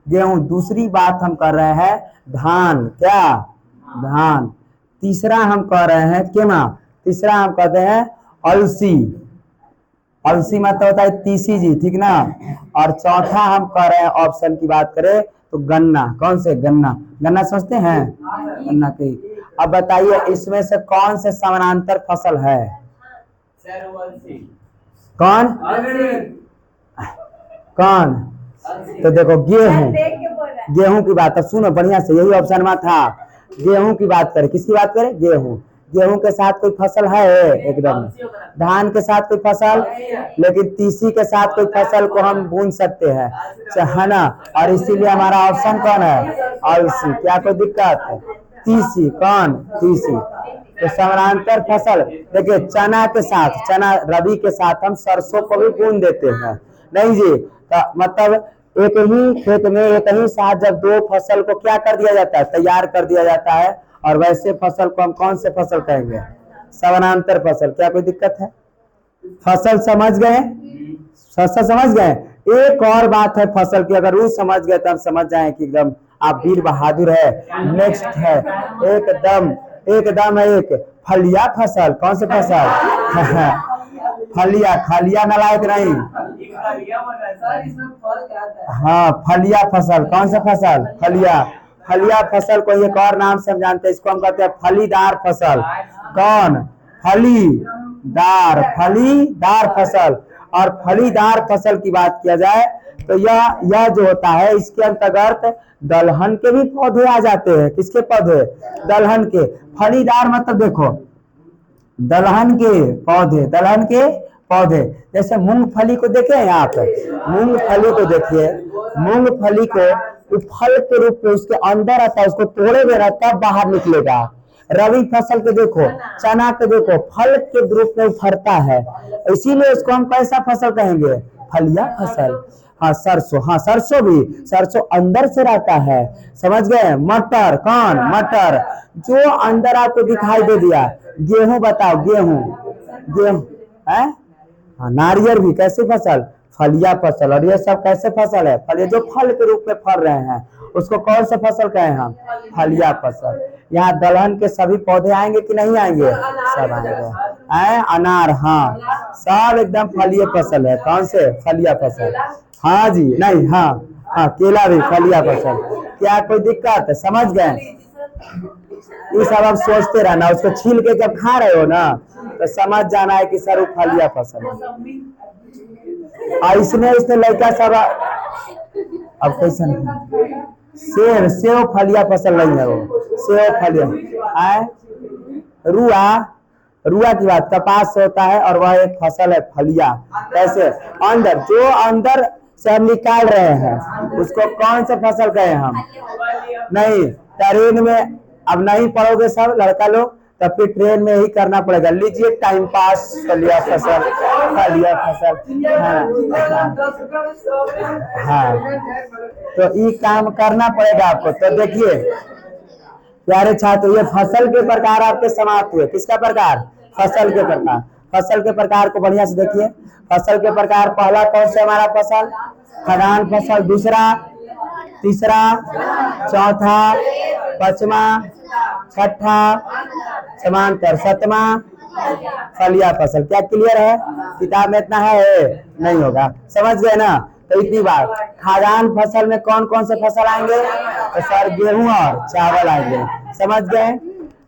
गेहूं। दूसरी बात हम कर रहे हैं धान, क्या, धान। तीसरा हम कर रहे हैं केमा, तीसरा हम कहते हैं अलसी मतलब होता है तीसी जी, ठीक ना। और चौथा हम कर रहे हैं ऑप्शन की बात करें तो गन्ना। कौन से, गन्ना समझते हैं, गन्ना की। अब बताइए इसमें से कौन से समानांतर फसल है, कौन, तो देखो गेहूं की बात, सुनो बढ़िया से, यही ऑप्शन में था। गेहूं की बात करें, किसकी बात करें, गेहूं के साथ कोई फसल है एकदम, धान के साथ कोई फसल, लेकिन तीसी के साथ कोई फसल को हम भून सकते हैं, है ना। और इसीलिए हमारा ऑप्शन कौन है, अलसी। क्या कोई दिक्कत है, तीसी, कौन, तीसी। तो समानांतर फसल देखिए चना रबी के साथ हम सरसों को भी भून देते हैं, नहीं जी। तो मतलब एक ही खेत में एक ही साथ जब दो फसल को क्या कर दिया जाता है, तैयार कर दिया जाता है। और वैसे फसल को हम कौन से फसल कहेंगे, समानांतर फसल। क्या कोई दिक्कत है, फसल समझ गए, एक और बात है फसल की, अगर वो समझ गए तो हम समझ जाए कि एकदम आप वीर बहादुर है। नेक्स्ट है एकदम है एक फलिया फसल। कौन से फसल फलिया, खलिया नालायक नहीं। सर इसमें फल क्या आता है? हाँ, फलिया फसल। कौन सा फसल? फलिया। फलिया फसल को एक और नाम से हम जानते हैं, इसको हम कहते हैं फलीदार फसल। कौन? फलीदार, फलीदार फसल। और फलीदार फसल की बात किया जाए तो यह जो होता है, इसके अंतर्गत दलहन के भी पौधे आ जाते हैं। किसके पौधे? दलहन के। फलीदार मतलब देखो, दलहन के पौधे, दलहन के पौधे। जैसे मूंगफली को देखे हैं आप, मूंगफली को देखिए, मूंगफली को फल के रूप में उसके अंदर आता है, उसको तोड़ेंगे ना तब बाहर निकलेगा। रबी फसल के देखो, चना के देखो, फल के रूप में फरता है, इसीलिए उसको हम कैसा फसल कहेंगे? फलिया फसल। हाँ, सरसों, हाँ सरसों भी, सरसों अंदर से रहता है, समझ गए? मटर, कौन? मटर जो अंदर आपको दिखाई दे दिया। गेहूं बताओ, गेहूं, गेहूं है। हाँ, नारियल भी कैसी फसल? फलिया फसल। और ये सब कैसे फसल है? फल, जो फल के रूप में फल रहे हैं उसको कौन सा फसल कहें हम? फलिया फसल। यहाँ दलहन के सभी पौधे आएंगे कि नहीं आएंगे? सब आएंगे। अनार, हाँ सब एकदम फलिया फसल है। कौन से? फलिया फसल। हाँ जी, नहीं, हाँ हाँ, केला भी फलिया फसल। क्या कोई दिक्कत है? समझ गए? ये सब आप सोचते रहना, उसको छील के जब खा रहे हो ना तो समझ जाना है कि सर वो फलिया फसल है। इसने लड़का सब अब कैसे नहीं, सेब, सेब फलिया फसल नहीं है वो, सेब फलिया आए। रुआ, रुआ की बात कपास से होता है और वह एक फसल है फलिया। कैसे? अंदर, जो अंदर से हम निकाल रहे हैं उसको कौन सा फसल कहे हम? नहीं, ट्रेन में अब नहीं पढ़ोगे सब लड़का लोग, तब फिर ट्रेन में ही करना पड़ेगा। लीजिए टाइम पास, फलिया फसल, फलिया फसल। हाँ, तो ये काम करना पड़ेगा आपको। तो देखिए प्यारे छात्र, ये फसल के प्रकार आपके समाप्त हुए। किसका प्रकार? फसल के प्रकार। फसल के प्रकार को बढ़िया से देखिए। फसल के प्रकार, पहला कौन सा हमारा फसल? खदान फसल। दूसरा, तीसरा, चौथा, पांचवा, छठा, समांतर, सातवा फलिया फसल। क्या क्लियर है? किताब में इतना है नहीं होगा, समझ गए ना? तो इतनी बात। खाद्यान्न फसल में कौन कौन से फसल आएंगे? तो सर गेहूं और चावल आएंगे, समझ गए?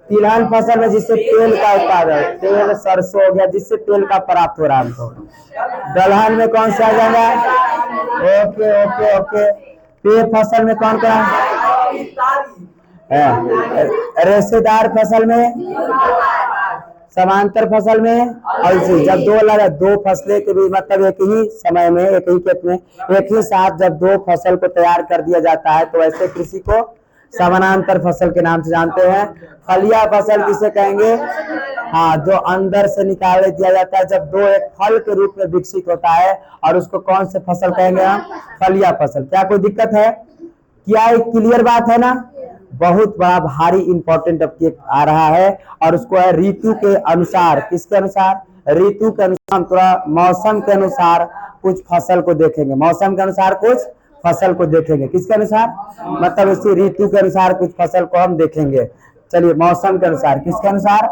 तिलहन फसल में जिससे तेल का उत्पादन, तेल सरसों हो गया, जिससे तेल का प्राप्त हो रहा है हमको। दलहन में कौन सा आ जाएगा? Okay okay okay. पे फसल में कौन कौन? रेशेदार फसल में, समांतर फसल में, और जब दो लगा, दो फसलें के भी मतलब एक ही समय में, एक ही खेत में एक ही साथ जब दो फसल को तैयार कर दिया जाता है तो ऐसे कृषि को समानांतर फसल के नाम से जानते हैं। फलिया फसल किसे कहेंगे? हाँ, जो अंदर से निकाल दिया जाता है जब दो एक फल के रूप में विकसित होता है, और उसको कौन से फसल कहेंगे हम? फलिया फसल। क्या कोई दिक्कत है? क्या एक क्लियर बात है ना? बहुत बड़ा भारी इंपॉर्टेंट अब आ रहा है, और उसको है ऋतु के अनुसार। किसके अनुसार? ऋतु के अनुसार। हम थोड़ा मौसम के अनुसार कुछ फसल को देखेंगे, मौसम के अनुसार कुछ फसल को देखेंगे। किसके अनुसार? मतलब इसी ऋतु के अनुसार कुछ फसल को हम देखेंगे। चलिए, मौसम के अनुसार। किसके अनुसार?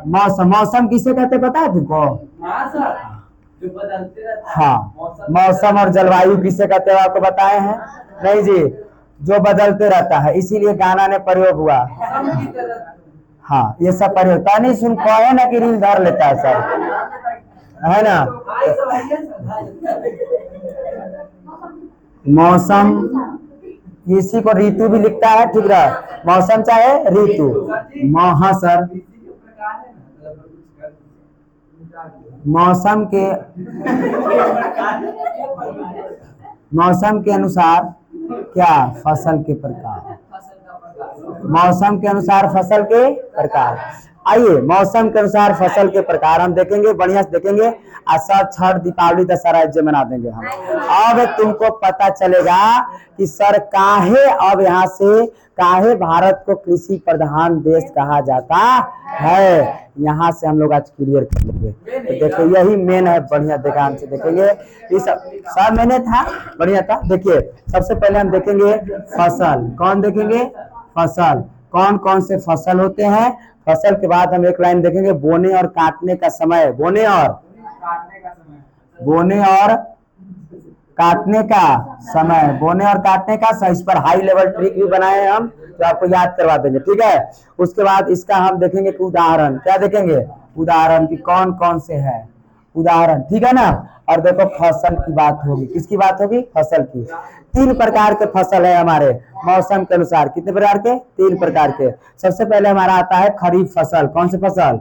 मौसम। मौसम किसे कहते पता है तुमको? हाँ, मौसम और जलवायु किसे कहते हैं आपको बताए हैं? नहीं जी, जो बदलते रहता है, इसीलिए गाना ने प्रयोग हुआ। हाँ, ये सब प्रयोग तानी सुन कहे ना कि रील धर लेता है सर, है ना? मौसम, इसी को ऋतु भी लिखता है, ठीक है? मौसम चाहे ऋतु। हाँ सर, मौसम के अनुसार क्या? फसल के प्रकार। मौसम के अनुसार फसल के प्रकार। आइए, मौसम के अनुसार फसल के प्रकार हम देखेंगे, बढ़िया से देखेंगे। सब छठ, दीपावली, दशहरा राज्य मना देंगे हम। अब तुमको पता चलेगा कि सर काहे अब यहाँ से काहे भारत को कृषि प्रधान देश कहा जाता है। यहाँ से हम लोग आज क्लियर कर लेंगे। तो देखो, यही मेन है। बढ़िया ध्यान से देखेंगे, ये सब मैंने था, बढ़िया था। देखिए, सबसे पहले हम देखेंगे फसल। कौन देखेंगे? फसल। कौन कौन से फसल होते हैं? फसल के बाद हम एक लाइन देखेंगे बोने और काटने का समय। बोने और बोने और काटने का समय, बोने और काटने का समय। इस पर हाई लेवल ट्रिक भी बनाए हैं हम, तो आपको याद करवा देंगे, ठीक है। उसके बाद इसका हम देखेंगे कि उदाहरण, क्या देखेंगे, उदाहरण की कौन कौन से है उदाहरण, ठीक है ना। और देखो फसल की बात होगी, किसकी बात होगी, फसल की। 3 प्रकार के फसल है हमारे मौसम के अनुसार, कितने प्रकार के, 3 प्रकार के। सबसे पहले हमारा आता है खरीफ फसल। कौन सी फसल,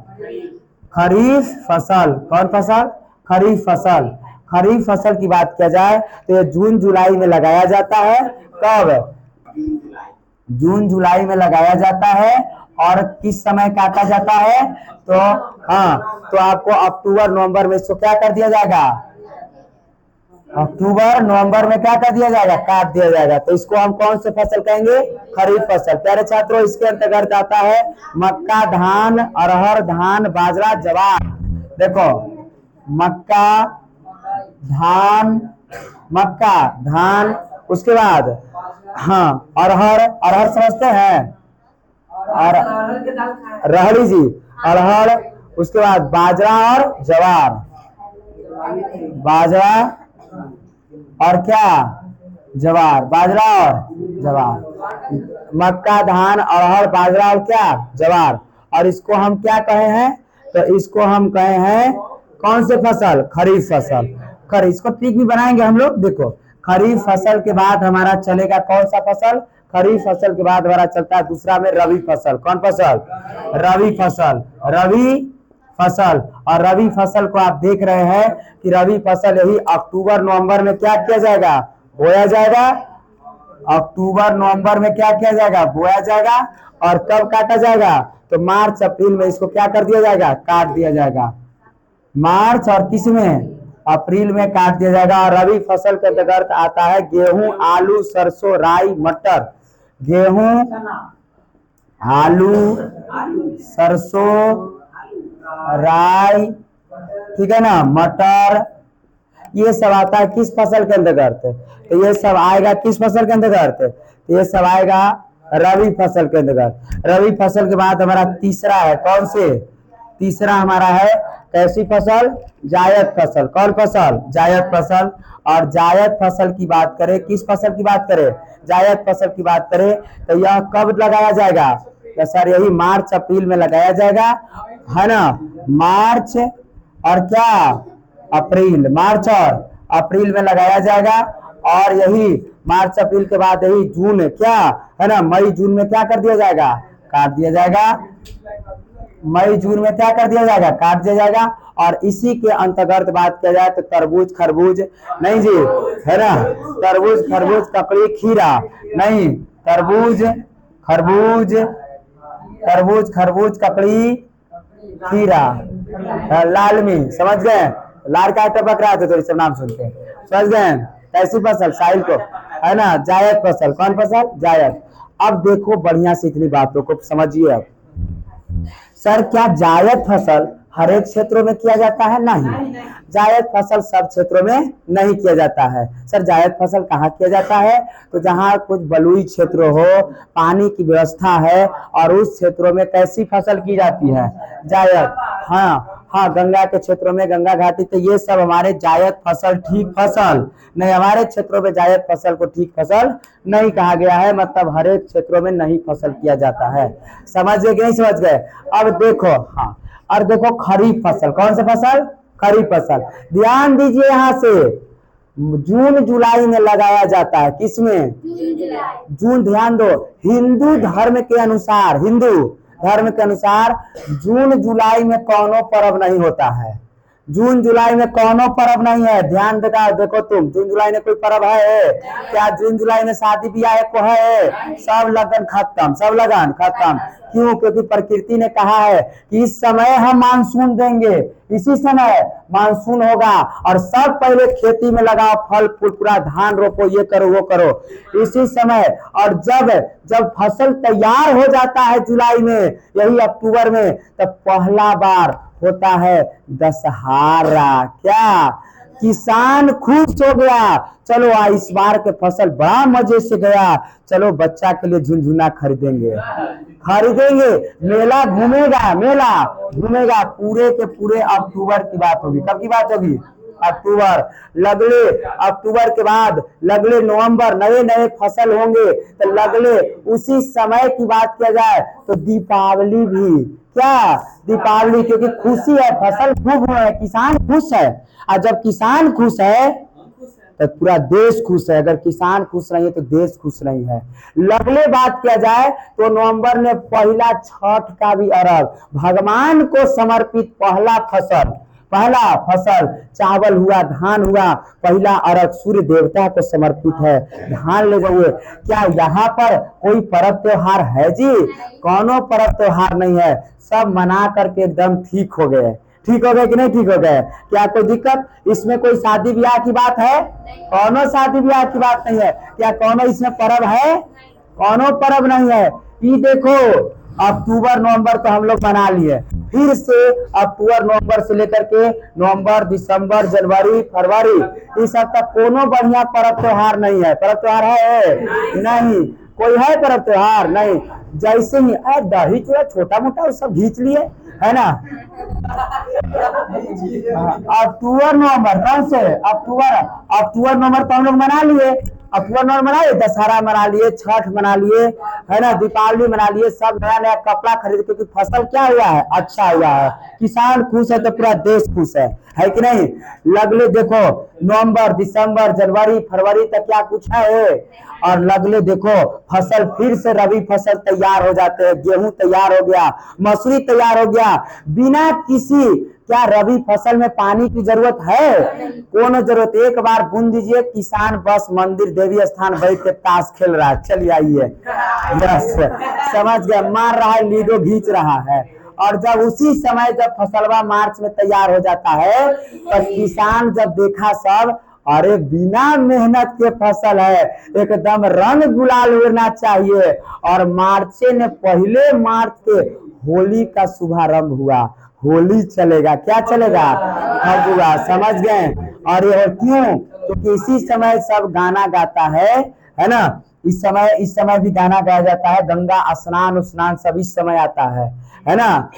खरीफ फसल। कौन फसल, खरीफ फसल। खरीफ फसल की बात किया जाए तो ये जून जुलाई में लगाया जाता है। कब, जून जुलाई में लगाया जाता है। और किस समय काटा जाता है, तो हाँ, तो आपको अक्टूबर नवंबर में इसको क्या कर दिया जाएगा, अक्टूबर नवंबर में क्या कर दिया जाएगा, काट दिया जाएगा। तो इसको हम कौन से फसल कहेंगे, खरीफ फसल। प्यारे छात्रों, इसके अंतर्गत आता है मक्का, धान, अरहर, धान, बाजरा, ज्वार। देखो, मक्का, धान, मक्का, धान, उसके बाद हाँ अरहर, अरहर समझते हैं, और रहड़ी जी, अरहर। उसके बाद बाजरा और ज्वार, बाजरा और क्या, ज्वार, बाजरा और ज्वार। मक्का, धान, अरहर, बाजरा और क्या, ज्वार। और इसको हम क्या कहे हैं, तो इसको हम कहे हैं कौन से फसल, खरीफ फसल। खरीफ, इसको ट्रिक भी बनाएंगे हम लोग। देखो, खरीफ फसल के बाद हमारा चलेगा कौन सा फसल, खरीफ फसल के बाद हमारा चलता है दूसरा में रबी फसल। कौन फसल, रबी फसल, रबी फसल। और रबी फसल को आप देख रहे हैं कि रबी फसल यही अक्टूबर नवंबर में क्या किया जाएगा, बोया जाएगा। अक्टूबर नवंबर में क्या किया जाएगा, बोया जाएगा। और कब काटा जाएगा, तो मार्च अप्रैल में इसको क्या कर दिया जाएगा, काट दिया जाएगा। मार्च और किस में, अप्रैल में काट दिया जाएगा। और रबी फसल के अंतर्गत आता है गेहूं, आलू, सरसों, राई, मटर। गेहूं, आलू, सरसों, राई, ठीक है ना, मटर, ये सब आता है किस फसल के अंतर्गत, तो ये सब आएगा किस फसल के अंतर्गत, तो ये सब आएगा रबी फसल के अंतर्गत। रबी फसल के बाद हमारा तीसरा है कौन से, तीसरा हमारा है कैसी फसल, जायद फसल। कौन फसल, जायद फसल। और जायद फसल की बात करें, किस फसल की बात करें, जायद फसल की बात करें, तो यह कब लगाया जाएगा, तो सर यही मार्च अप्रैल में लगाया जाएगा, है ना। मार्च और क्या, अप्रैल, मार्च और अप्रैल में लगाया जाएगा। और यही मार्च अप्रैल के बाद यही जून, क्या है ना, मई जून में क्या कर दिया जाएगा, काट दिया जाएगा। मई जून में क्या कर दिया जाएगा, काट दिया जाएगा। और इसी के अंतर्गत बात किया जाए तो तरबूज, खरबूज नहीं जी, है ना, तरबूज, खरबूज, ककड़ी, खीरा नहीं, तरबूज, खरबूज, तरबूज, खरबूज, ककड़ी, खीरा, लालमी, समझ गए, लाल का टपक रहा था तो सब नाम सुनते हैं, समझ गए। कैसी फसल, साहिल को, है ना, जायद फसल। कौन फसल, जायद। अब देखो बढ़िया से इतनी बातों को समझिए। अब सर क्या जायद फसल हर एक क्षेत्रों में किया जाता है, नहीं, जायद फसल सब क्षेत्रों में नहीं किया जाता है। सर जायद फसल कहाँ किया जाता है, तो जहाँ कुछ बलुई क्षेत्र हो, पानी की व्यवस्था है, और उस क्षेत्रों में कैसी फसल की जाती है, जायद। हाँ हाँ, गंगा के क्षेत्रों में, गंगा घाटी, तो ये सब हमारे जायद फसल, ठीक फसल नहीं। हमारे क्षेत्रों में जायद फसल को ठीक फसल नहीं कहा गया है, मतलब हर एक क्षेत्रों में नहीं फसल किया जाता है। समझ गए कि नहीं समझ गए। अब देखो, हाँ, और देखो खरीफ फसल। कौन सा फसल, खरीफ फसल। ध्यान दीजिए, यहाँ से जून जुलाई में लगाया जाता है, किसमें, जून, ध्यान दो, हिंदू धर्म के अनुसार, हिंदू धर्म के अनुसार जून जुलाई में कौनो पर्व नहीं होता है, जून जुलाई में कौनो पर्व नहीं है। ध्यान देगा, देखो तुम, जून जुलाई में कोई पर्व है क्या, जून जुलाई में शादी ब्याह को है, सब लगन खत्म, सब लगन खत्म। क्यों, क्योंकि प्रकृति ने कहा है कि इस समय हम मानसून देंगे, इसी समय मानसून होगा, और सब पहले खेती में लगाओ, फल फूल, पूरा धान रोपो, ये करो वो करो इसी समय। और जब जब फसल तैयार हो जाता है जुलाई में, यही अक्टूबर में, तब पहला बार होता है दशहरा। क्या, किसान खुश हो गया, चलो इस बार के फसल बड़ा मजे से गया, चलो बच्चा के लिए झुनझुना खरीदेंगे, खरीदेंगे, मेला घूमेगा, मेला घूमेगा। पूरे के पूरे अक्टूबर की बात होगी, कब की बात होगी, अक्टूबर, लगले अक्टूबर के बाद लगले नवंबर, नए नए फसल होंगे। तो लगले उसी समय की बात किया जाए तो दीपावली भी, क्या दीपावली, क्योंकि खुशी है, फसल खूब हुआ है, किसान खुश है। और जब किसान खुश है तो पूरा देश खुश है। अगर किसान खुश नहीं है तो देश खुश नहीं है। लगले बात किया जाए तो नवंबर में पहला छठ का भी अर्घ, भगवान को समर्पित पहला फसल चावल हुआ, धान हुआ, पहला अर्घ सूर्य देवता को समर्पित है। धान ले जाइए। क्या यहाँ पर कोई पर्व त्योहार है जी? कौनो पर्व त्योहार नहीं है। सब मना करके एकदम ठीक हो गए। ठीक हो गए कि नहीं ठीक हो गए? क्या कोई दिक्कत इसमें? कोई शादी ब्याह की बात है? कौनो शादी ब्याह की बात नहीं है। क्या कौनो इसमें पर्व है? कौनो पर्व नहीं है। ये देखो अक्टूबर नवंबर तो हम लोग मना लिए, फिर से अक्टूबर नवंबर से लेकर के नवंबर दिसंबर जनवरी फरवरी इस सब तक कोनो बढ़िया पर्व त्योहार नहीं है। पर्व त्योहार है नहीं, कोई है पर्व त्योहार नहीं। जैसे ही दही चूड़ा छोटा मोटा सब घींच लिए, है ना। अक्टूबर नवंबर कौन से? अक्टूबर नवंबर तो हम लोग मना लिए। अक्टूबर नवंबर मना लिए, दशहरा मना लिए, छठ मना लिए, है ना, दीपावली मना लिए। सब नया नया कपड़ा खरीद, क्योंकि फसल क्या हुआ है? अच्छा हुआ है। किसान खुश है तो पूरा देश खुश है कि नहीं। लगले देखो नवंबर दिसंबर जनवरी फरवरी तक क्या कुछ है। और लगले देखो फसल फिर से रबी फसल तैयार हो जाते हैं। गेहूं तैयार हो गया, मसूरी तैयार हो गया, बिना किसी, क्या रबी फसल में पानी की जरूरत है? कोनो जरूरत? एक बार बूंद दीजिए, किसान बस मंदिर देवी स्थान बैठ के ताश खेल रहा है। चलिए आइए, यस समझ गया, मार रहा है, लीडो खींच रहा है। और जब उसी समय जब फसलवा मार्च में तैयार हो जाता है तो किसान जब देखा सब, अरे बिना मेहनत के फसल है, एकदम रंग गुलाल उड़ना चाहिए। और मार्चे ने पहले मार्च के होली का शुभारंभ हुआ। होली चलेगा, क्या चलेगा? फगुआ, समझ गए। और ये क्यों? क्योंकि इसी समय सब गाना गाता है ना। इस समय भी गाना गाया जाता है। गंगा स्नान उस्नान सब इस समय आता है ना।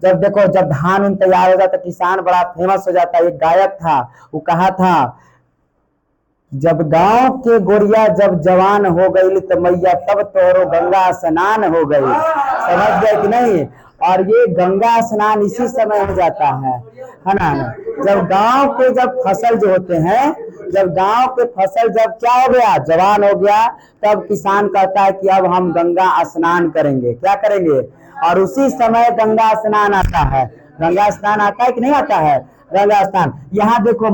जब देखो जब धान तैयार हो जाता, किसान बड़ा फेमस हो जाता है। एक गायक था, वो कहा था, जब गांव के गोरिया जब जवान हो गई तो मैया तब तोरो गंगा स्नान हो गई। समझ गए कि नहीं? और ये गंगा स्नान इसी समय हो जाता है ना। जब गांव के जब फसल जो होते हैं, जब गांव के फसल जब क्या हो गया, जवान हो गया, तब किसान कहता है कि अब हम गंगा स्नान करेंगे। क्या करेंगे? और उसी समय गंगा स्नान आता है। गंगा स्नान आता है कि नहीं आता है? गंगा स्नान यहाँ देखो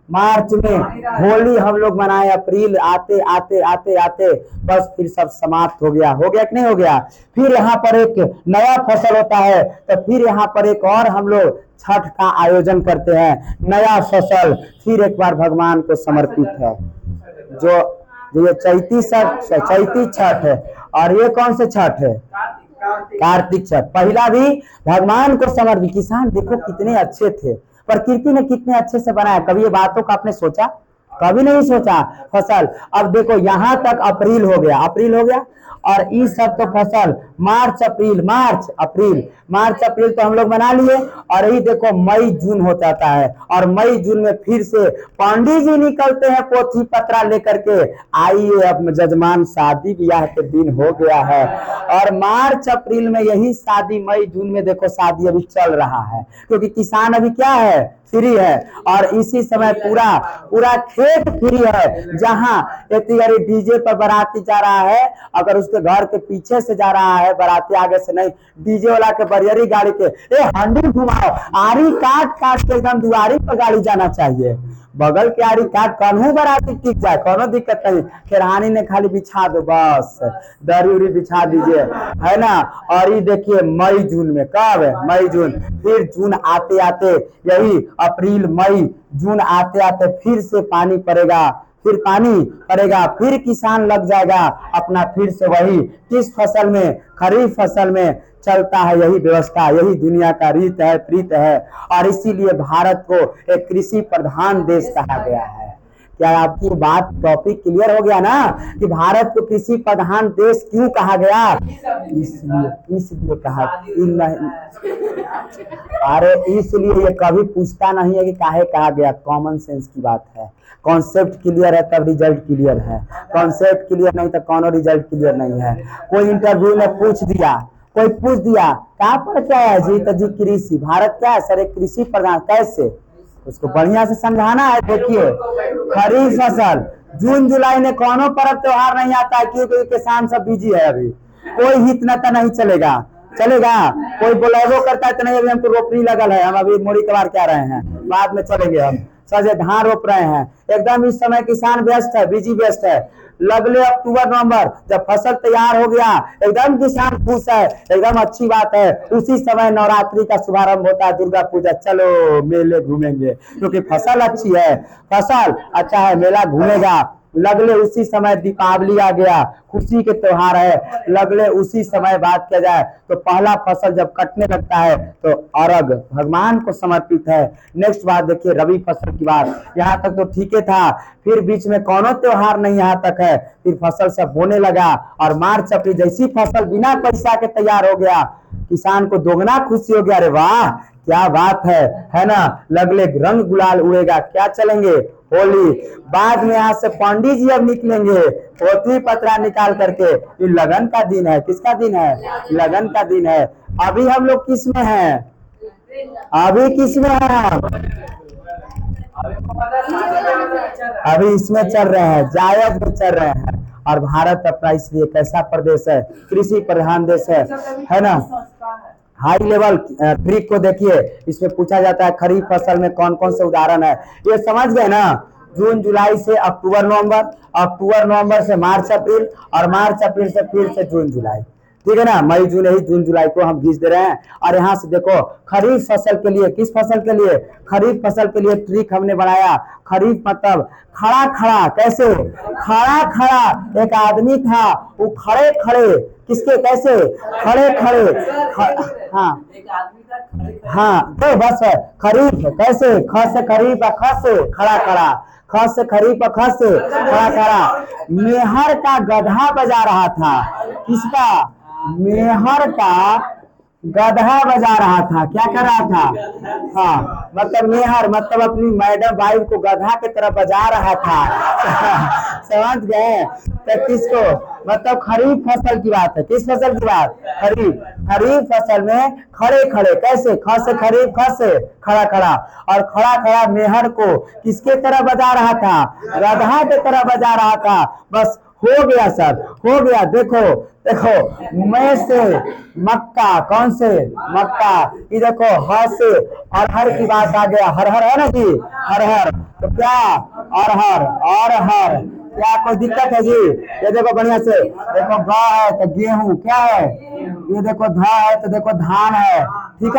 मार्च में होली हम लोग मनाए। अप्रैल आते आते आते आते बस फिर सब समाप्त हो गया कि नहीं हो गया। फिर यहाँ पर एक नया फसल होता है, तो फिर यहाँ पर एक और हम लोग छठ का आयोजन करते हैं। नया फसल फिर एक बार भगवान को समर्पित है। जो ये चैती छठ है। और ये कौन से छठ है? कार्तिक छठ। पहला भी भगवान को समर्पित। किसान देखो कितने अच्छे थे, प्रकृति ने कितने अच्छे से बनाया। कभी ये बातों का आपने सोचा? कभी नहीं सोचा। फसल अब देखो यहाँ तक अप्रैल हो गया और ये सब तो फसल मार्च अप्रैल तो हम लोग बना लिए। और ये देखो मई जून हो जाता है। और मई जून में फिर से पंडित जी निकलते हैं पोथी पत्रा लेकर के, आइए अब जजमान शादी ब्याह के दिन हो गया है। और मार्च अप्रैल में यही शादी, मई जून में देखो शादी अभी चल रहा है, क्योंकि किसान अभी क्या है? फ्री है। और इसी समय पूरा खेत फ्री है। जहां डीजे पर बाराती जा रहा है, अगर उसके घर के पीछे से जा रहा है बाराती, आगे से नहीं, डीजे वाला के बरियरी गाड़ी के हंडी घुमाओ, आरी काट के एकदम दुआरी पर गाड़ी जाना चाहिए। बगल के आरी काट कन्हू बाराती टिक जाए, कोनो दिक्कत नहीं। खेरहानी ने खाली बिछा दो, बस दरी उरी बिछा दीजिए, है ना। और ये देखिए मई जून में, कब है? मई जून। फिर जून आते आते यही अप्रैल मई जून आते आते फिर से पानी पड़ेगा, फिर किसान लग जाएगा अपना, फिर से वही किस फसल में? खरीफ फसल में चलता है यही व्यवस्था। यही दुनिया का रीत है, प्रीत है। और इसीलिए भारत को एक कृषि प्रधान देश कहा गया है। क्या आपकी बात टॉपिक क्लियर हो गया ना कि भारत को कृषि प्रधान देश क्यों कहा गया? इसलिए कहा अरे इसलिए ये कभी पूछता नहीं है कि काहे कहा गया, कॉमन सेंस की बात है। कॉन्सेप्ट क्लियर है तब रिजल्ट क्लियर है, कॉन्सेप्ट क्लियर नहीं तो कौनो रिजल्ट क्लियर नहीं है। कोई इंटरव्यू में पूछ दिया, कोई पूछ दिया कहाँ पर क्या है जी, तो जी कृषि, भारत क्या है सर, एक कृषि प्रधान, कैसे, उसको बढ़िया से समझाना है। देखिए खरीफ फसल, जून जुलाई में कोनो पर्व त्योहार नहीं आता है क्योंकि किसान सब बिजी है, अभी कोई हित नाता नहीं चलेगा, कोई बुलावो करता है तो नहीं, अभी हमको रोपनी लगल है, हम अभी मोड़ी कबार क्या रहे हैं, बाद में चलेंगे हम सजे धान रोप रहे हैं। एकदम इस समय किसान व्यस्त है, बिजी व्यस्त है। लगले अक्टूबर नवंबर जब फसल तैयार हो गया एकदम किसान खुश है, एकदम अच्छी बात है। उसी समय नवरात्रि का शुभारंभ होता है, दुर्गा पूजा, चलो मेले घूमेंगे क्योंकि फसल अच्छी है, फसल अच्छा है, मेला घूमेगा। लगले उसी समय दीपावली आ गया, खुशी के त्योहार है। लगले उसी समय बात किया जाए तो पहला फसल जब कटने लगता है तो अर्घ भगवान को समर्पित है। नेक्स्ट बात देखिए रबी फसल की बात, यहाँ तक तो ठीक है था, फिर बीच में कोनो त्योहार नहीं यहाँ तक है, फिर फसल सब बोने लगा और मार्च अप्रैल जैसी फसल बिना पैसा के तैयार हो गया, किसान को दोगुना खुशी हो गया, अरे वाह क्या बात है ना। लगले रंग गुलाल उड़ेगा, क्या चलेंगे, होली। बाद में यहाँ से पंडित जी अब निकलेंगे पोथी पत्रा निकाल करके, ये लगन का दिन है, किसका दिन है, लगन का दिन है। अभी हम लोग किस में हैं, अभी किस में हैं, अभी इसमें चल रहे हैं, जायद में चल रहे हैं। और भारत अपना इसलिए कैसा प्रदेश है, कृषि प्रधान देश है ना। हाई लेवल ट्रिक को देखिए, इसमें पूछा जाता है खरीफ फसल में कौन कौन से उदाहरण है, ये समझ गए ना। जून जुलाई से अक्टूबर नवंबर, अक्टूबर नवंबर से मार्च अप्रैल, और मार्च अप्रैल से फिर से जून जुलाई, ठीक है ना। मई जून यही जून जुलाई को हम घींच दे रहे हैं। और यहाँ से देखो खरीफ फसल के लिए, किस फसल के लिए, खरीफ फसल के लिए ट्रिक हमने बनाया। खरीफ मतलब खड़ा खड़ा, कैसे खड़ा खड़ा, एक आदमी था वो खड़े खड़े, किसके कैसे खड़े खड़े, हाँ तो बस खरीफ कैसे, ख से खरीफ, ख से खड़ा खड़ा, ख से खरीफ, ख से खड़ा खड़ा। मेहर का गधा बजा रहा था, किसका, मेहर का गधा बजा रहा था, क्या कर रहा था, हाँ मतलब मेहर मतलब अपनी मैडम वाइफ को गधा की तरह बजा रहा था समझ गए। तो किसको, मतलब खरीफ फसल की बात है, किस फसल की बात, खरीफ। खरीफ फसल में खड़े खड़े, कैसे, ख से खरीफ, ख से खड़ा खड़ा, और खड़ा खड़ा मेहर को किसके तरह बजा रहा था, गधा की तरह बजा रहा था। बस हो गया सर, हो गया। देखो देखो मैं से मक्का, कौन से मक्का, ये देखो ह से अरहर की बात आ गया, हर हर है ना जी, हर हर, तो क्या अरहर, और हर, क्या कोई दिक्कत है जी। ये देखो बढ़िया से, देखो ग है तो गेहूं, क्या है, ये देखो ध है तो देखो धान है, ठीक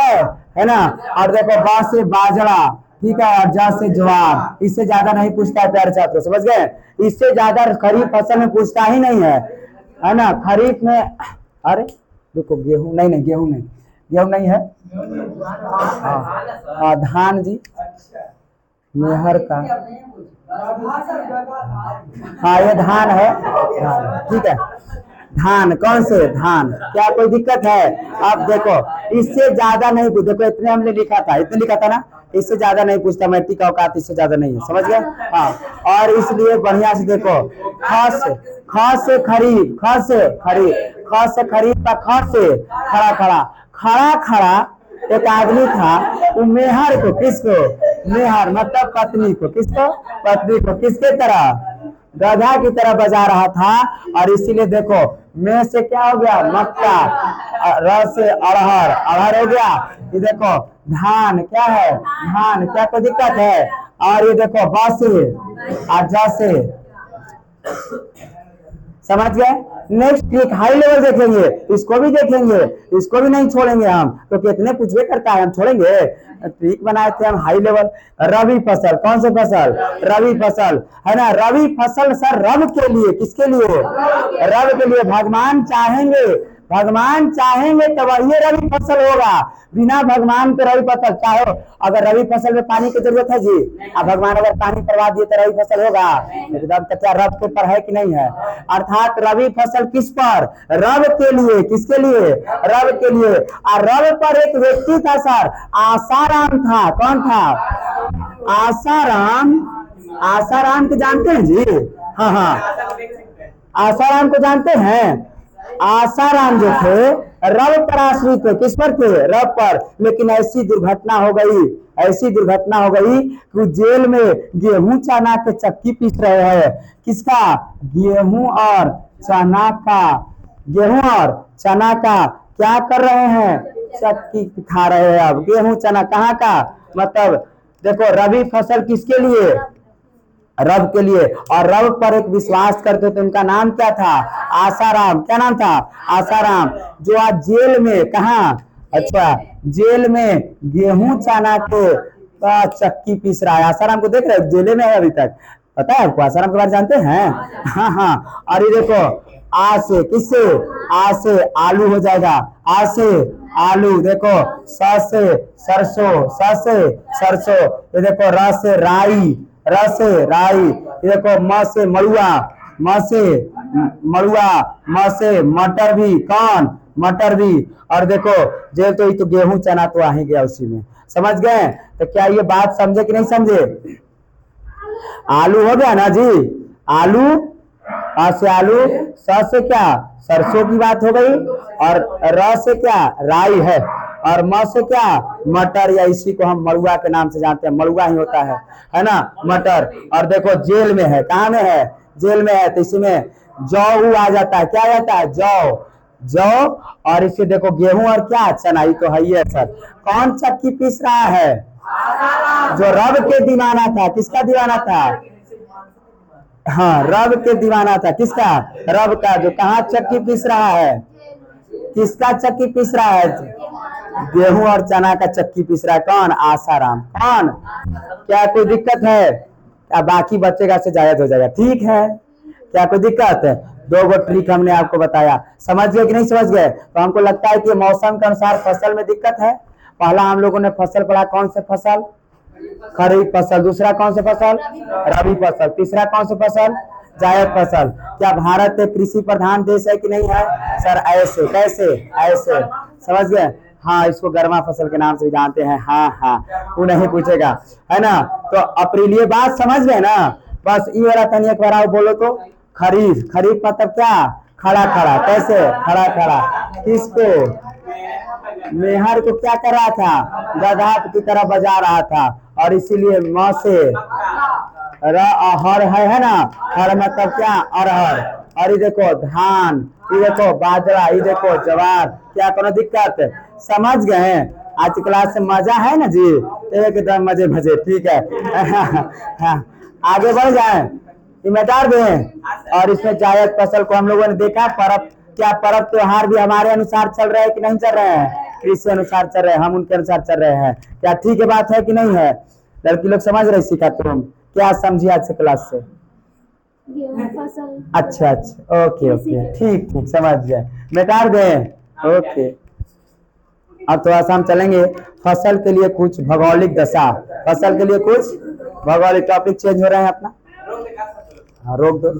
है ना। और देखो बा से बाजरा, ठीक है, और जा से ज्वार। इससे ज्यादा नहीं पूछता है प्यारे छात्रों, समझ गए, इससे ज्यादा खरीफ फसल में पूछता ही नहीं है ना। खरीफ में अरे देखो गेहूं नहीं, नहीं गेहूं नहीं, गेहूं नहीं है, हाँ धान जी, मेहर का, हाँ ये धान है, ठीक है धान, कौन से धान, क्या कोई दिक्कत है। अब देखो इससे ज्यादा नहीं, देखो इतने हमने लिखा था, इतने लिखा था ना, इससे ज्यादा नहीं पूछता, मैट्रिक का औकात इससे ज्यादा नहीं है, समझ गए। हाँ और इसलिए बढ़िया से देखो ख से खरीफ, ख से खरीफ, ख से खरीफ का ख से खड़ा खड़ा, खड़ा खड़ा एक आदमी था, वो मेहर को, किसको, मेहर मतलब पत्नी को, किसको, पत्नी को किसके तरह, गधा की तरह बजा रहा था। और इसीलिए देखो में से क्या हो गया, मक्का, र से अरहर, अरहर हो गया। ये देखो धान, क्या है, धान, क्या कोई दिक्कत है। और ये देखो ब से और ज से, समझ गए। नेक्स्ट ट्रिक हाई लेवल देखेंगे, इसको भी देखेंगे, इसको भी नहीं छोड़ेंगे हम, तो कितने पूछवे करता है, हम छोड़ेंगे। ट्रिक बनाए थे हम हाई लेवल। रबी फसल, कौन से फसल, रबी फसल है ना। रबी फसल सर रब के लिए, किसके लिए, रब के लिए। भगवान चाहेंगे भगवान चाहेंगे तो वही रबी फसल होगा, बिना भगवान के रबी फसल चाहे अगर रबी फसल में पानी की जरूरत है जी, अब भगवान अगर पानी करवा दिए तो रबी फसल होगा एकदम। तो क्या रब के ऊपर है कि नहीं है? अर्थात रबी फसल किस पर? रब के लिए। किसके लिए? रब के लिए। और रब पर एक व्यक्ति था सर, आसाराम था। कौन था? आसाराम। आसाराम को जानते हैं जी? हाँ हाँ, आसाराम को जानते हैं। आसाराम जो थे रब पर आश्रित थे। किस पर थे? रब पर। लेकिन ऐसी दुर्घटना हो गई, ऐसी दुर्घटना हो गई कि जेल में गेहूं चना के चक्की पीस रहे हैं। किसका? गेहूं और चना का। गेहूं और चना का क्या कर रहे हैं? चक्की खा रहे हैं। अब गेहूं चना कहाँ का? मतलब देखो, रबी फसल किसके लिए? रब के लिए। और रब पर एक विश्वास करते थे, उनका नाम क्या था? आसाराम। क्या नाम था? आसाराम। जो आज जेल में, कहा? अच्छा, जेल में गेहूं चना के चक्की पीस रहा है। आसाराम को देख रहे हो, जेले में है अभी तक। पता है आपको आसाराम के बारे जानते हैं? हाँ हाँ। और ये देखो, आ से किससे? आ से आलू हो जाएगा। आ से आलू। देखो, स से सरसों। स से सरसों। ये देखो, र से राई। र से राई। ये देखो, म से मड़ुआ। म से मड़ुआ। म से मटर भी। कौन? मटर भी। और देखो, जेल तो ये तो गेहूं चना तो आ ही गया उसी में। समझ गए? तो क्या ये बात समझे कि नहीं समझे? आलू हो गया ना जी? आलू। आ से आलू। स से क्या? सरसों की बात हो गई। और र से क्या? राई है। और म से क्या? मटर, या इसी को हम मड़ुआ के नाम से जानते हैं। मड़ुआ ही होता है ना, मटर। और देखो, जेल में है। कहाँ में है? जेल में है। तो इसमें जौ आ जाता है। क्या आ जाता है? जौ। जौ। और इसे देखो, गेहूं और क्या? चना। ही तो है ही है सर। कौन चक्की पीस रहा है? जो रब के दीवाना था। किसका दीवाना था? हाँ, रब के दीवाना था। किसका? रब का। जो कहाँ चक्की पीस रहा है? किसका चक्की पीस रहा है? गेहूं और चना का चक्की पीस रहा है। कौन? आसाराम। कौन? क्या कोई दिक्कत है? क्या बाकी बच्चेगा से जायज हो जाएगा? ठीक है, क्या कोई दिक्कत है? दो गो ट्रिक हमने आपको बताया। समझ गए कि नहीं समझ गए? तो हमको लगता है कि मौसम के अनुसार फसल में दिक्कत है। पहला हम लोगों ने फसल पढ़ा, कौन से फसल? खरीफ फसल। दूसरा कौन सा फसल? रबी फसल। तीसरा कौन सा फसल? जायद फसल। क्या भारत एक कृषि प्रधान देश है कि नहीं है? सर ऐसे। कैसे? ऐसे। समझ गए? हाँ, इसको गर्मा फसल के नाम से जानते हैं। हाँ हाँ, वो नहीं पूछेगा, है ना? तो अप्रैलीय बात समझ गए ना? बस ये वाला तनी एक बार आओ बोलो तो। खरीफ। खरीफ मतलब क्या? खड़ा खड़ा। कैसे? खड़ा खड़ा। किसको? मेहर को क्या कर रहा था? गधा की तरह बजा रहा था। और इसीलिए म से हर है ना? हर मतलब क्या? अरहर। और ये देखो धान, ये देखो बाजरा, ये देखो ज्वार। क्या कोनो दिक्कत? समझ गए? आज की क्लास से मजा है ना जी? एकदम मजे मजे। ठीक है। आगे बढ़ जाए, मिटा दें। और इसमें जायद फसल को हम लोगों ने देखा। पर्व, क्या पर्व त्योहार भी हमारे अनुसार चल रहे हैं कि नहीं चल रहे हैं? कृषि अनुसार चल रहे हैं, हम उनके अनुसार चल रहे हैं। क्या ठीक है बात है कि नहीं है? लड़की लोग समझ रहे? सीखा तुम क्या समझी आज से क्लास से? अच्छा अच्छा, ओके ओके, ठीक ठीक, समझ गए। मिटा दें। ओके, अब थोड़ा सा हम चलेंगे फसल के लिए कुछ भौगोलिक दशा। फसल के लिए कुछ भौगोलिक टॉपिक चेंज हो रहे हैं अपना। हाँ, रोक दो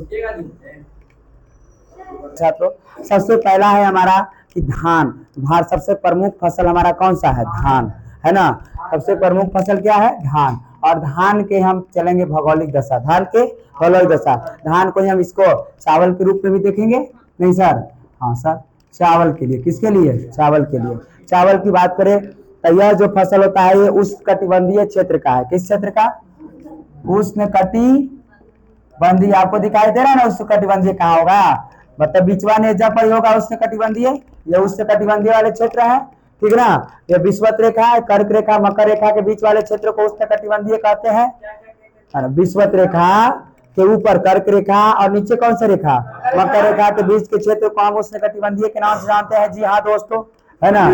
छात्रों। सबसे पहला है हमारा कि धान। भारत सबसे प्रमुख फसल हमारा कौन सा है? धान, है ना? सबसे प्रमुख फसल क्या है? धान। और धान के हम चलेंगे भौगोलिक दशा। धान के भौगोलिक दशा। धान को हम इसको चावल के रूप में भी देखेंगे। नहीं सर? हाँ सर, चावल के लिए। किसके लिए? चावल के लिए। चावल की बात करें तो यह जो फसल होता है ये उष्णकटिबंधीय क्षेत्र का है। किस क्षेत्र का? उष्णकटिबंधीय। आपको दिखाई दे रहा है ना उष्णकटिबंधीय कहाँ होगा? मतलब बीचवा नेजा पर होगा उष्णकटिबंधीय। ये उष्णकटिबंधीय वाले क्षेत्र है, ठीक ना? ये विषुवत रेखा है, कर्क रेखा, मकर रेखा के बीच वाले क्षेत्र को उष्णकटिबंधीय कहते हैं। विषुवत रेखा के ऊपर कर्क रेखा और नीचे कौन सा रेखा? मकर रेखा के बीच के क्षेत्र को हम उष्णकटिबंधीय के नाम से जानते हैं। जी हाँ दोस्तों, है ना?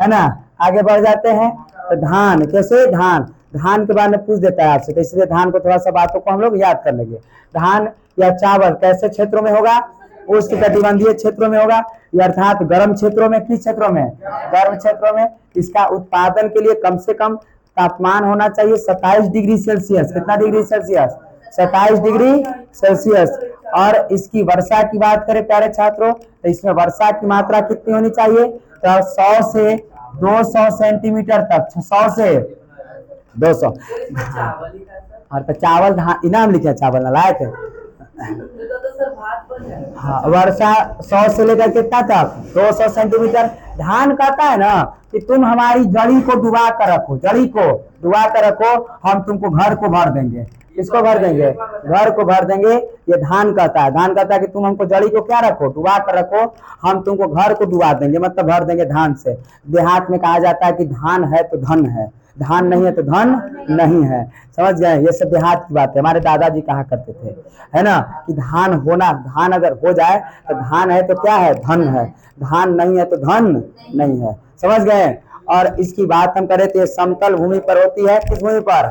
है ना? आगे बढ़ जाते हैं। तो धान, कैसे? धान, धान के बारे में पूछ देता है आपसे, तो इसलिए धान को थोड़ा सा बातों को हम लोग याद कर लेंगे। धान या चावल कैसे क्षेत्रों में होगा? उष्णकटिबंधीय क्षेत्रों में होगा, ये अर्थात गर्म क्षेत्रों में। किस क्षेत्रों में? गर्म क्षेत्रों में। इसका उत्पादन के लिए कम से कम तापमान होना चाहिए 27 डिग्री सेल्सियस। कितना डिग्री सेल्सियस? 27 degree Celsius. और इसकी वर्षा की बात करें प्यारे छात्रों, तो इसमें वर्षा की मात्रा कितनी होनी चाहिए? तो 100 से 200 सेंटीमीटर तक, 100 से 200। और तो चावल इनाम लिखे चावल नालायक है। हाँ, वर्षा 100 से लेकर कितना तक? 200 सेंटीमीटर। धान कहता है ना कि तुम हमारी जड़ी को डुबा कर रखो, जड़ी को डुबा कर रखो, हम तुमको घर को भर देंगे। किसको भर देंगे? घर को भर देंगे। ये धान कहता है, धान कहता है कि तुम हमको जड़ी को क्या रखो? डुबा कर रखो, हम तुमको घर को डुबा देंगे, मतलब भर देंगे धान से। देहात में कहा जाता है कि धान है तो धन है, धान नहीं है तो धन नहीं है। समझ गए? ये सब देहात की बात है, हमारे दादाजी कहा करते थे, है ना, कि धान होना, धान अगर हो जाए तो धान है तो क्या है? धन है, धान नहीं है तो धन नहीं है। समझ गए? और इसकी बात हम करें तो ये समतल भूमि पर होती है। किस भूमि पर?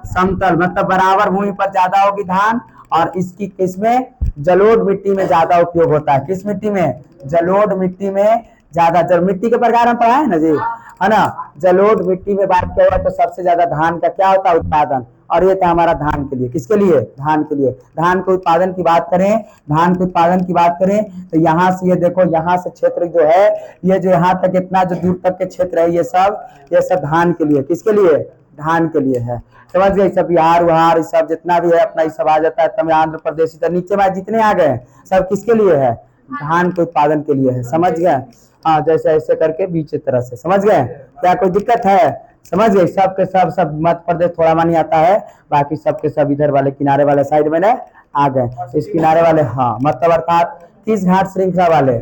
समतल, मतलब बराबर भूमि पर ज्यादा होगी धान। और इसकी किसमें? जलोढ़ मिट्टी में ज्यादा उपयोग होता है। किस मिट्टी में? जलोढ़ मिट्टी में ज्यादा। जब मिट्टी के प्रकार हम पढ़ाए ना जी, है ना, जलोढ़ मिट्टी में बात किया हुआ तो सबसे ज्यादा धान का क्या होता है? उत्पादन। और ये था हमारा धान के लिए। किसके लिए? धान के लिए। धान के उत्पादन की बात करें, धान के उत्पादन की बात करें तो यहाँ से ये देखो, यहाँ से क्षेत्र जो है, ये जो यहाँ तक इतना जो दूर तक के क्षेत्र है, ये सब धान के लिए। किसके लिए? धान के लिए है। समझ गए? सब बिहार उहार सब जितना भी है अपना ये सब आ जाता है, तमिल आंध्र प्रदेश इधर नीचे में जितने आ गए सब किसके लिए है? धान के उत्पादन के लिए है। समझ गए? हाँ, जैसे ऐसे करके बीच तरह से। समझ गए? क्या कोई दिक्कत है? समझ गए? सब के सब मध्य प्रदेश थोड़ा मानी आता है, बाकी सब के सब इधर वाले किनारे वाले साइड में ना आ गए। इस किनारे वाले, हाँ, मतलब अर्थात किस घाट श्रृंखला वाले?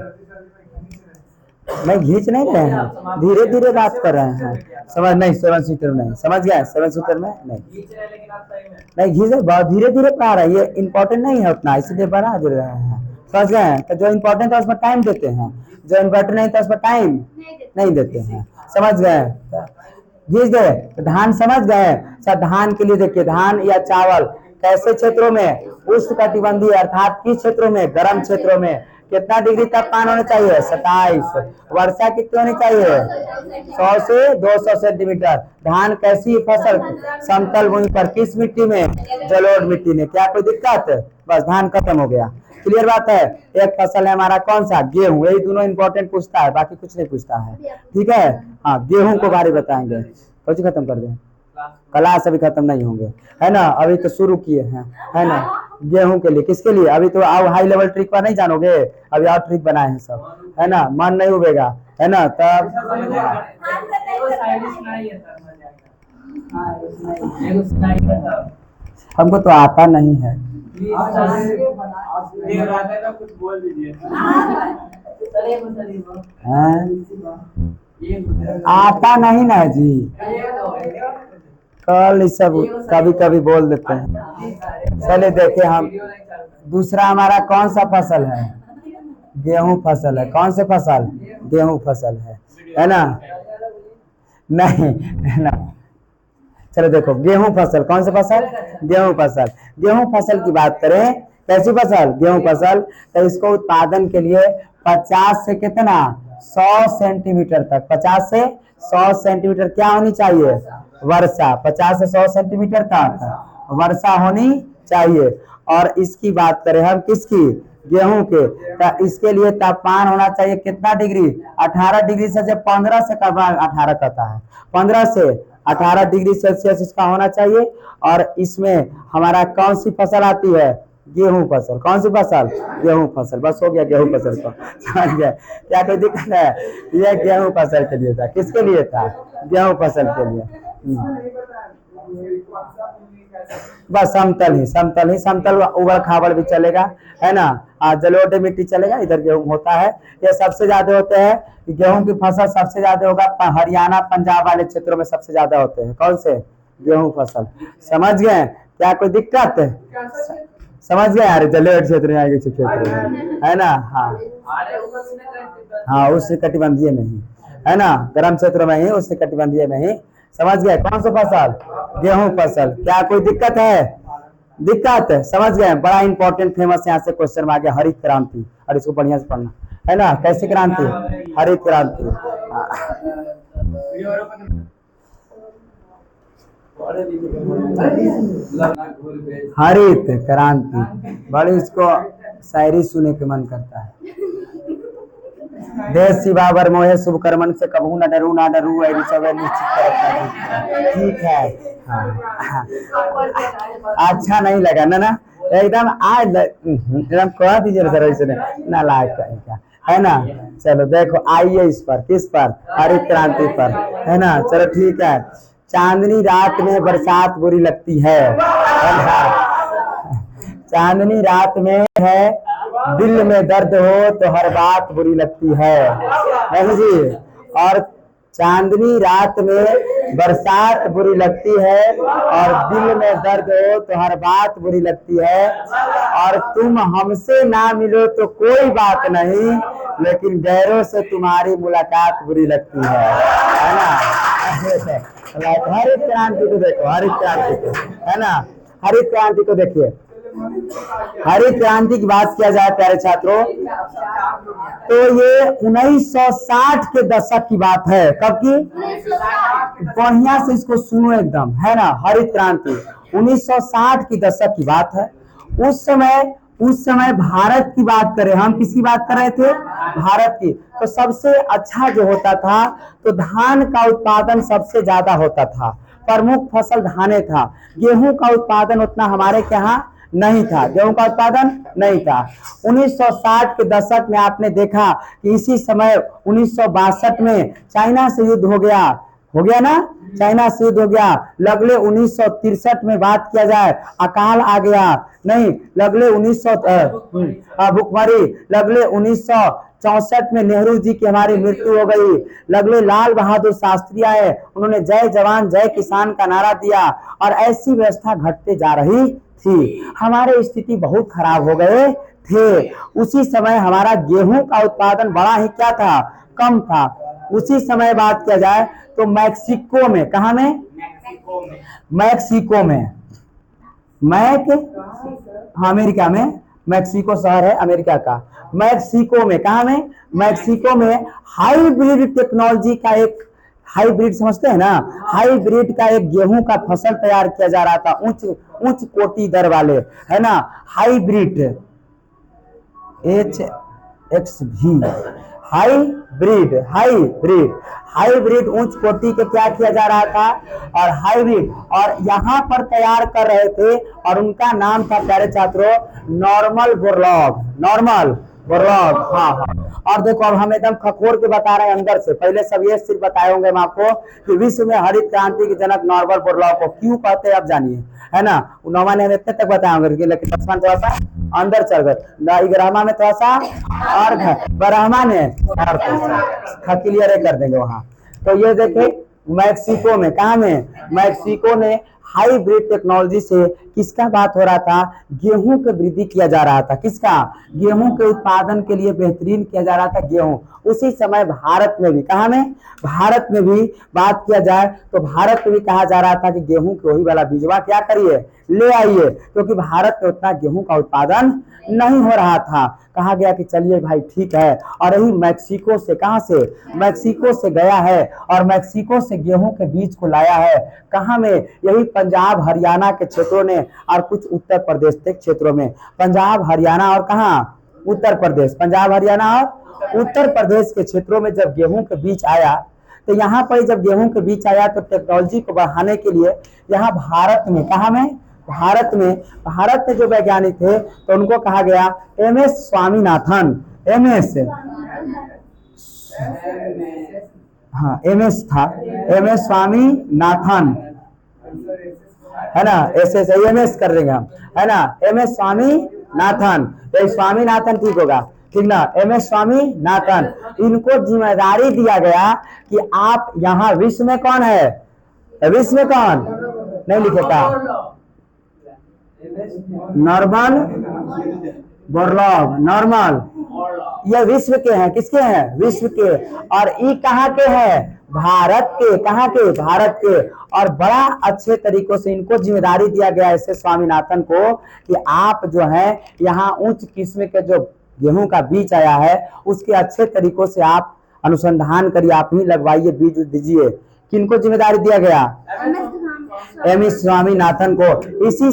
नहीं, घींच नहीं रहे हैं, धीरे धीरे बात कर रहे हैं। समझ नहीं? 7 सीटर नहीं। समझ गए? 7 सीटर में नहीं घींच रहे, बहुत धीरे धीरे पढ़ा रहे हैं। ये इंपॉर्टेंट नहीं है उतना, इसलिए बढ़ा दे रहे हैं। समझ गए? तो जो इम्पोर्टेंट है उसमें टाइम देते हैं, जो इम्पोर्टेंट नहीं था उसमें टाइम नहीं देते हैं। समझ गए? घींच दे। तो धान समझ गए? सर धान के लिए देखिए, धान या चावल कैसे क्षेत्रों में? उष्णकटिबंधीय, अर्थात किस क्षेत्रों में? गर्म क्षेत्रों में। कितना डिग्री तापमान होना चाहिए? 27। वर्षा कितनी होनी चाहिए? 100 से 200 सेंटीमीटर। धान कैसी फसल? समतल भूमि पर। किस मिट्टी में? जलोढ़ मिट्टी में। क्या कोई दिक्कत? बस धान खत्म हो गया। क्लियर बात है? एक फसल है हमारा कौन सा? गेहूं। यही दोनों इंपॉर्टेंट पूछता है, बाकी कुछ नहीं पूछता है। ठीक है? हाँ, गेहूं को बारे बताएंगे। कुछ खत्म कर दें, क्लास अभी खत्म नहीं होंगे, है ना, अभी तो शुरू किए हैं, है ना। गेहूं के लिए, किसके लिए? अभी तो आओ हाई लेवल ट्रिक पर नहीं जानोगे, अभी और ट्रिक बनाए हैं सब, है ना, मन नहीं उबेगा, है ना। तब हमको तो आता नहीं है। कुछ बोल दीजिए। आता नहीं ना जी, कल इस सब कभी कभी बोल देते हैं। चलिए देखे हम, दूसरा हमारा कौन सा फसल है? गेहूं फसल है। कौन से फसल? गेहूं फसल है ना। नहीं, है ना। चलो देखो, गेहूं फसल, कौन सा फसल? गेहूं फसल। गेहूं फसल की बात करें, कैसी फसल? गेहूं फसल। तो इसको उत्पादन के लिए 50 से कितना? 100 सेंटीमीटर तक, 50 से 100 सेंटीमीटर क्या होनी चाहिए? वर्षा। 50 से 100 सेंटीमीटर तक वर्षा होनी चाहिए। और इसकी बात करें हम किसकी? गेहूं के, तो इसके लिए तापमान होना चाहिए कितना डिग्री? 18 डिग्री से, जब 15 से 18 कहता है, 15 से 18 डिग्री सेल्सियस इसका होना चाहिए। और इसमें हमारा कौन सी फसल आती है? गेहूं फसल। कौन सी फसल? गेहूं फसल। बस हो गया गेहूं फसल को, समझ गए? क्या कोई दिक्कत है? यह गेहूं फसल के लिए था। किसके लिए था? गेहूं फसल के लिए। बस समतल ही, समतल ही, समतल उबड़ खाबड़ भी चलेगा, है ना। जलोढ़ मिट्टी चलेगा, इधर गेहूं होता है। ये सबसे ज्यादा होते हैं, गेहूं की फसल सबसे ज्यादा होगा हरियाणा पंजाब वाले क्षेत्रों में सबसे ज्यादा होते हैं। कौन से? गेहूं फसल। समझ गए? क्या कोई दिक्कत है? समझ गए? अरे जलोढ़ क्षेत्र में आगे क्षेत्र है ना। हाँ, उष्णकटिबंधीय में ही, है ना, गर्म क्षेत्र में ही, उष्णकटिबंधीय में ही। समझ गए? कौन सा फसल? गेहूं फसल। क्या कोई दिक्कत है? दिक्कत है, समझ गए। बड़ा इंपॉर्टेंट फेमस यहाँ से क्वेश्चन आ गया, हरित क्रांति, और इसको बढ़िया से पढ़ना है ना। कैसी क्रांति? हरित क्रांति। हरित क्रांति, बड़ी इसको शायरी सुने के मन करता है। देश शिवा वर मोहे शुभ कर्मन से कबहू न डरू ना डरू, ऐसी सब निश्चित। ठीक है, हाँ। अच्छा नहीं लगा ना एकदम आज एकदम कह दीजिए सर, ऐसे ना लायक कहेगा, है ना। चलो देखो, आइए इस पर, किस पर? हरित क्रांति पर, है ना। चलो ठीक है। चांदनी रात में बरसात बुरी लगती है चांदनी रात में है, दिल में दर्द हो तो हर बात बुरी लगती है, नहीं जी। और चांदनी रात में बरसात बुरी लगती है, और दिल में दर्द हो तो हर बात बुरी लगती है। और तुम हमसे ना मिलो तो कोई बात नहीं, लेकिन गैरों से तुम्हारी मुलाकात बुरी लगती है ना। हरित क्रांति को देखो, हरित क्रांति को, है ना। हरित क्रांति को देखिए। हरित क्रांति की बात किया जाए प्यारे छात्रों, तो ये 1960 के दशक की बात है। कब की? बढ़िया से इसको सुनो एकदम, है ना। हरित क्रांति 1960 की दशक की बात है। उस समय भारत की बात करें, हम किसकी बात कर रहे थे? भारत की। तो सबसे अच्छा जो होता था, तो धान का उत्पादन सबसे ज्यादा होता था। प्रमुख फसल धाने था। गेहूं का उत्पादन उतना हमारे यहाँ नहीं था, गेहूं का उत्पादन नहीं था। 1960 के दशक में आपने देखा कि इसी समय 1962 में चाइना से युद्ध हो गया ना, चाइना से युद्ध हो गया। लगले 1963 में बात किया जाए, अकाल आ गया, नहीं लगले 1900 भुखमरी, लगले 1964 में नेहरू जी की हमारी मृत्यु हो गई। लगले लाल बहादुर शास्त्री आए, उन्होंने जय जवान जय किसान का नारा दिया, और ऐसी व्यवस्था घटते जा रही थी। हमारे स्थिति बहुत खराब हो गए थे। उसी समय हमारा गेहूं का उत्पादन बड़ा ही क्या था? कम था। उसी समय बात किया जाए तो मैक्सिको में, कहा में? मैक्सिको में, अमेरिका में, मैक्सिको शहर है अमेरिका का। मैक्सिको में, कहा में? मैक्सिको में हाइब्रिड टेक्नोलॉजी का एक, हाइब्रिड समझते हैं ना, हाइब्रिड का एक गेहूं का फसल तैयार किया जा रहा था, उच्च कोटि दर वाले, है ना। हाइब्रिड HXV, हाइब्रिड उच्च कोटि के क्या किया जा रहा था, और हाइब्रिड, और यहाँ पर तैयार कर रहे थे, और उनका नाम था प्यारे छात्रों नॉर्मल बोरलॉग। हाँ। और देखो, अब हम एकदम खखोर के बता रहे हैं अंदर से। पहले सब ये सिर्फ बताए होंगे हम आपको कि विश्व में हरित क्रांति के जनक नॉर्मल बोरलॉग को क्यों कहते हैं, अब जानिए, है ना। नौमा ने इतने तक बताएंगे, लेकिन दसवां थोड़ा सा अंदर चल गए, ग्रामा में थोड़ा सा अर्थ, ब्रह्मा ने क्लियर कर देंगे वहां। तो ये देखे मैक्सिको में, कहा में? मैक्सिको ने हाइब्रिड टेक्नोलॉजी से किसका बात हो रहा था? गेहूं के वृद्धि किया जा रहा था। किसका? गेहूं के उत्पादन के लिए बेहतरीन किया जा रहा था गेहूं। उसी समय भारत में भी, कहा में? भारत में भी बात किया जाए तो भारत में भी कहा जा रहा था कि गेहूं के वही वाला बीजवा क्या करिए, ले आइए, क्योंकि भारत में उतना गेहूं का उत्पादन नहीं हो रहा था। कहा गया कि चलिए भाई ठीक है, और यही मैक्सिको से, कहां से? मैक्सिको से गया है, और मैक्सिको से गेहूं के बीज को लाया है। कहां में? यही पंजाब हरियाणा के क्षेत्रों ने, और कुछ उत्तर प्रदेश के क्षेत्रों में। पंजाब हरियाणा और कहां? उत्तर प्रदेश। पंजाब हरियाणा और उत्तर प्रदेश के क्षेत्रों में जब गेहूं के बीज आया, तो यहाँ पर जब गेहूं के बीज आया तो टेक्नोलॉजी को बढ़ाने के लिए यहाँ भारत में, कहा में? भारत में जो वैज्ञानिक थे, तो उनको कहा गया MS स्वामीनाथन, MS था, MS स्वामीनाथन, है ना। MS कर देंगे हम, है ना। MS स्वामीनाथन, स्वामीनाथन ठीक होगा, ठीक ना। MS स्वामीनाथन, इनको जिम्मेदारी दिया गया कि आप यहाँ विश्व में कौन है? विश्व में कौन? नहीं लिखेगा, नॉर्मल बोरलॉग, नॉर्मल, ये विश्व के हैं। किसके हैं? विश्व के। और ई कहाँ के हैं? भारत के, कहाँ के, भारत के। और बड़ा अच्छे तरीकों से इनको जिम्मेदारी दिया गया ऐसे स्वामीनाथन को कि आप जो है यहाँ उच्च किस्म के जो गेहूं का बीज आया है उसके अच्छे तरीकों से आप अनुसंधान करिए, आप ही लगवाइए, बीज दीजिए। किनको जिम्मेदारी दिया गया? एमएस स्वामीनाथन को। इसी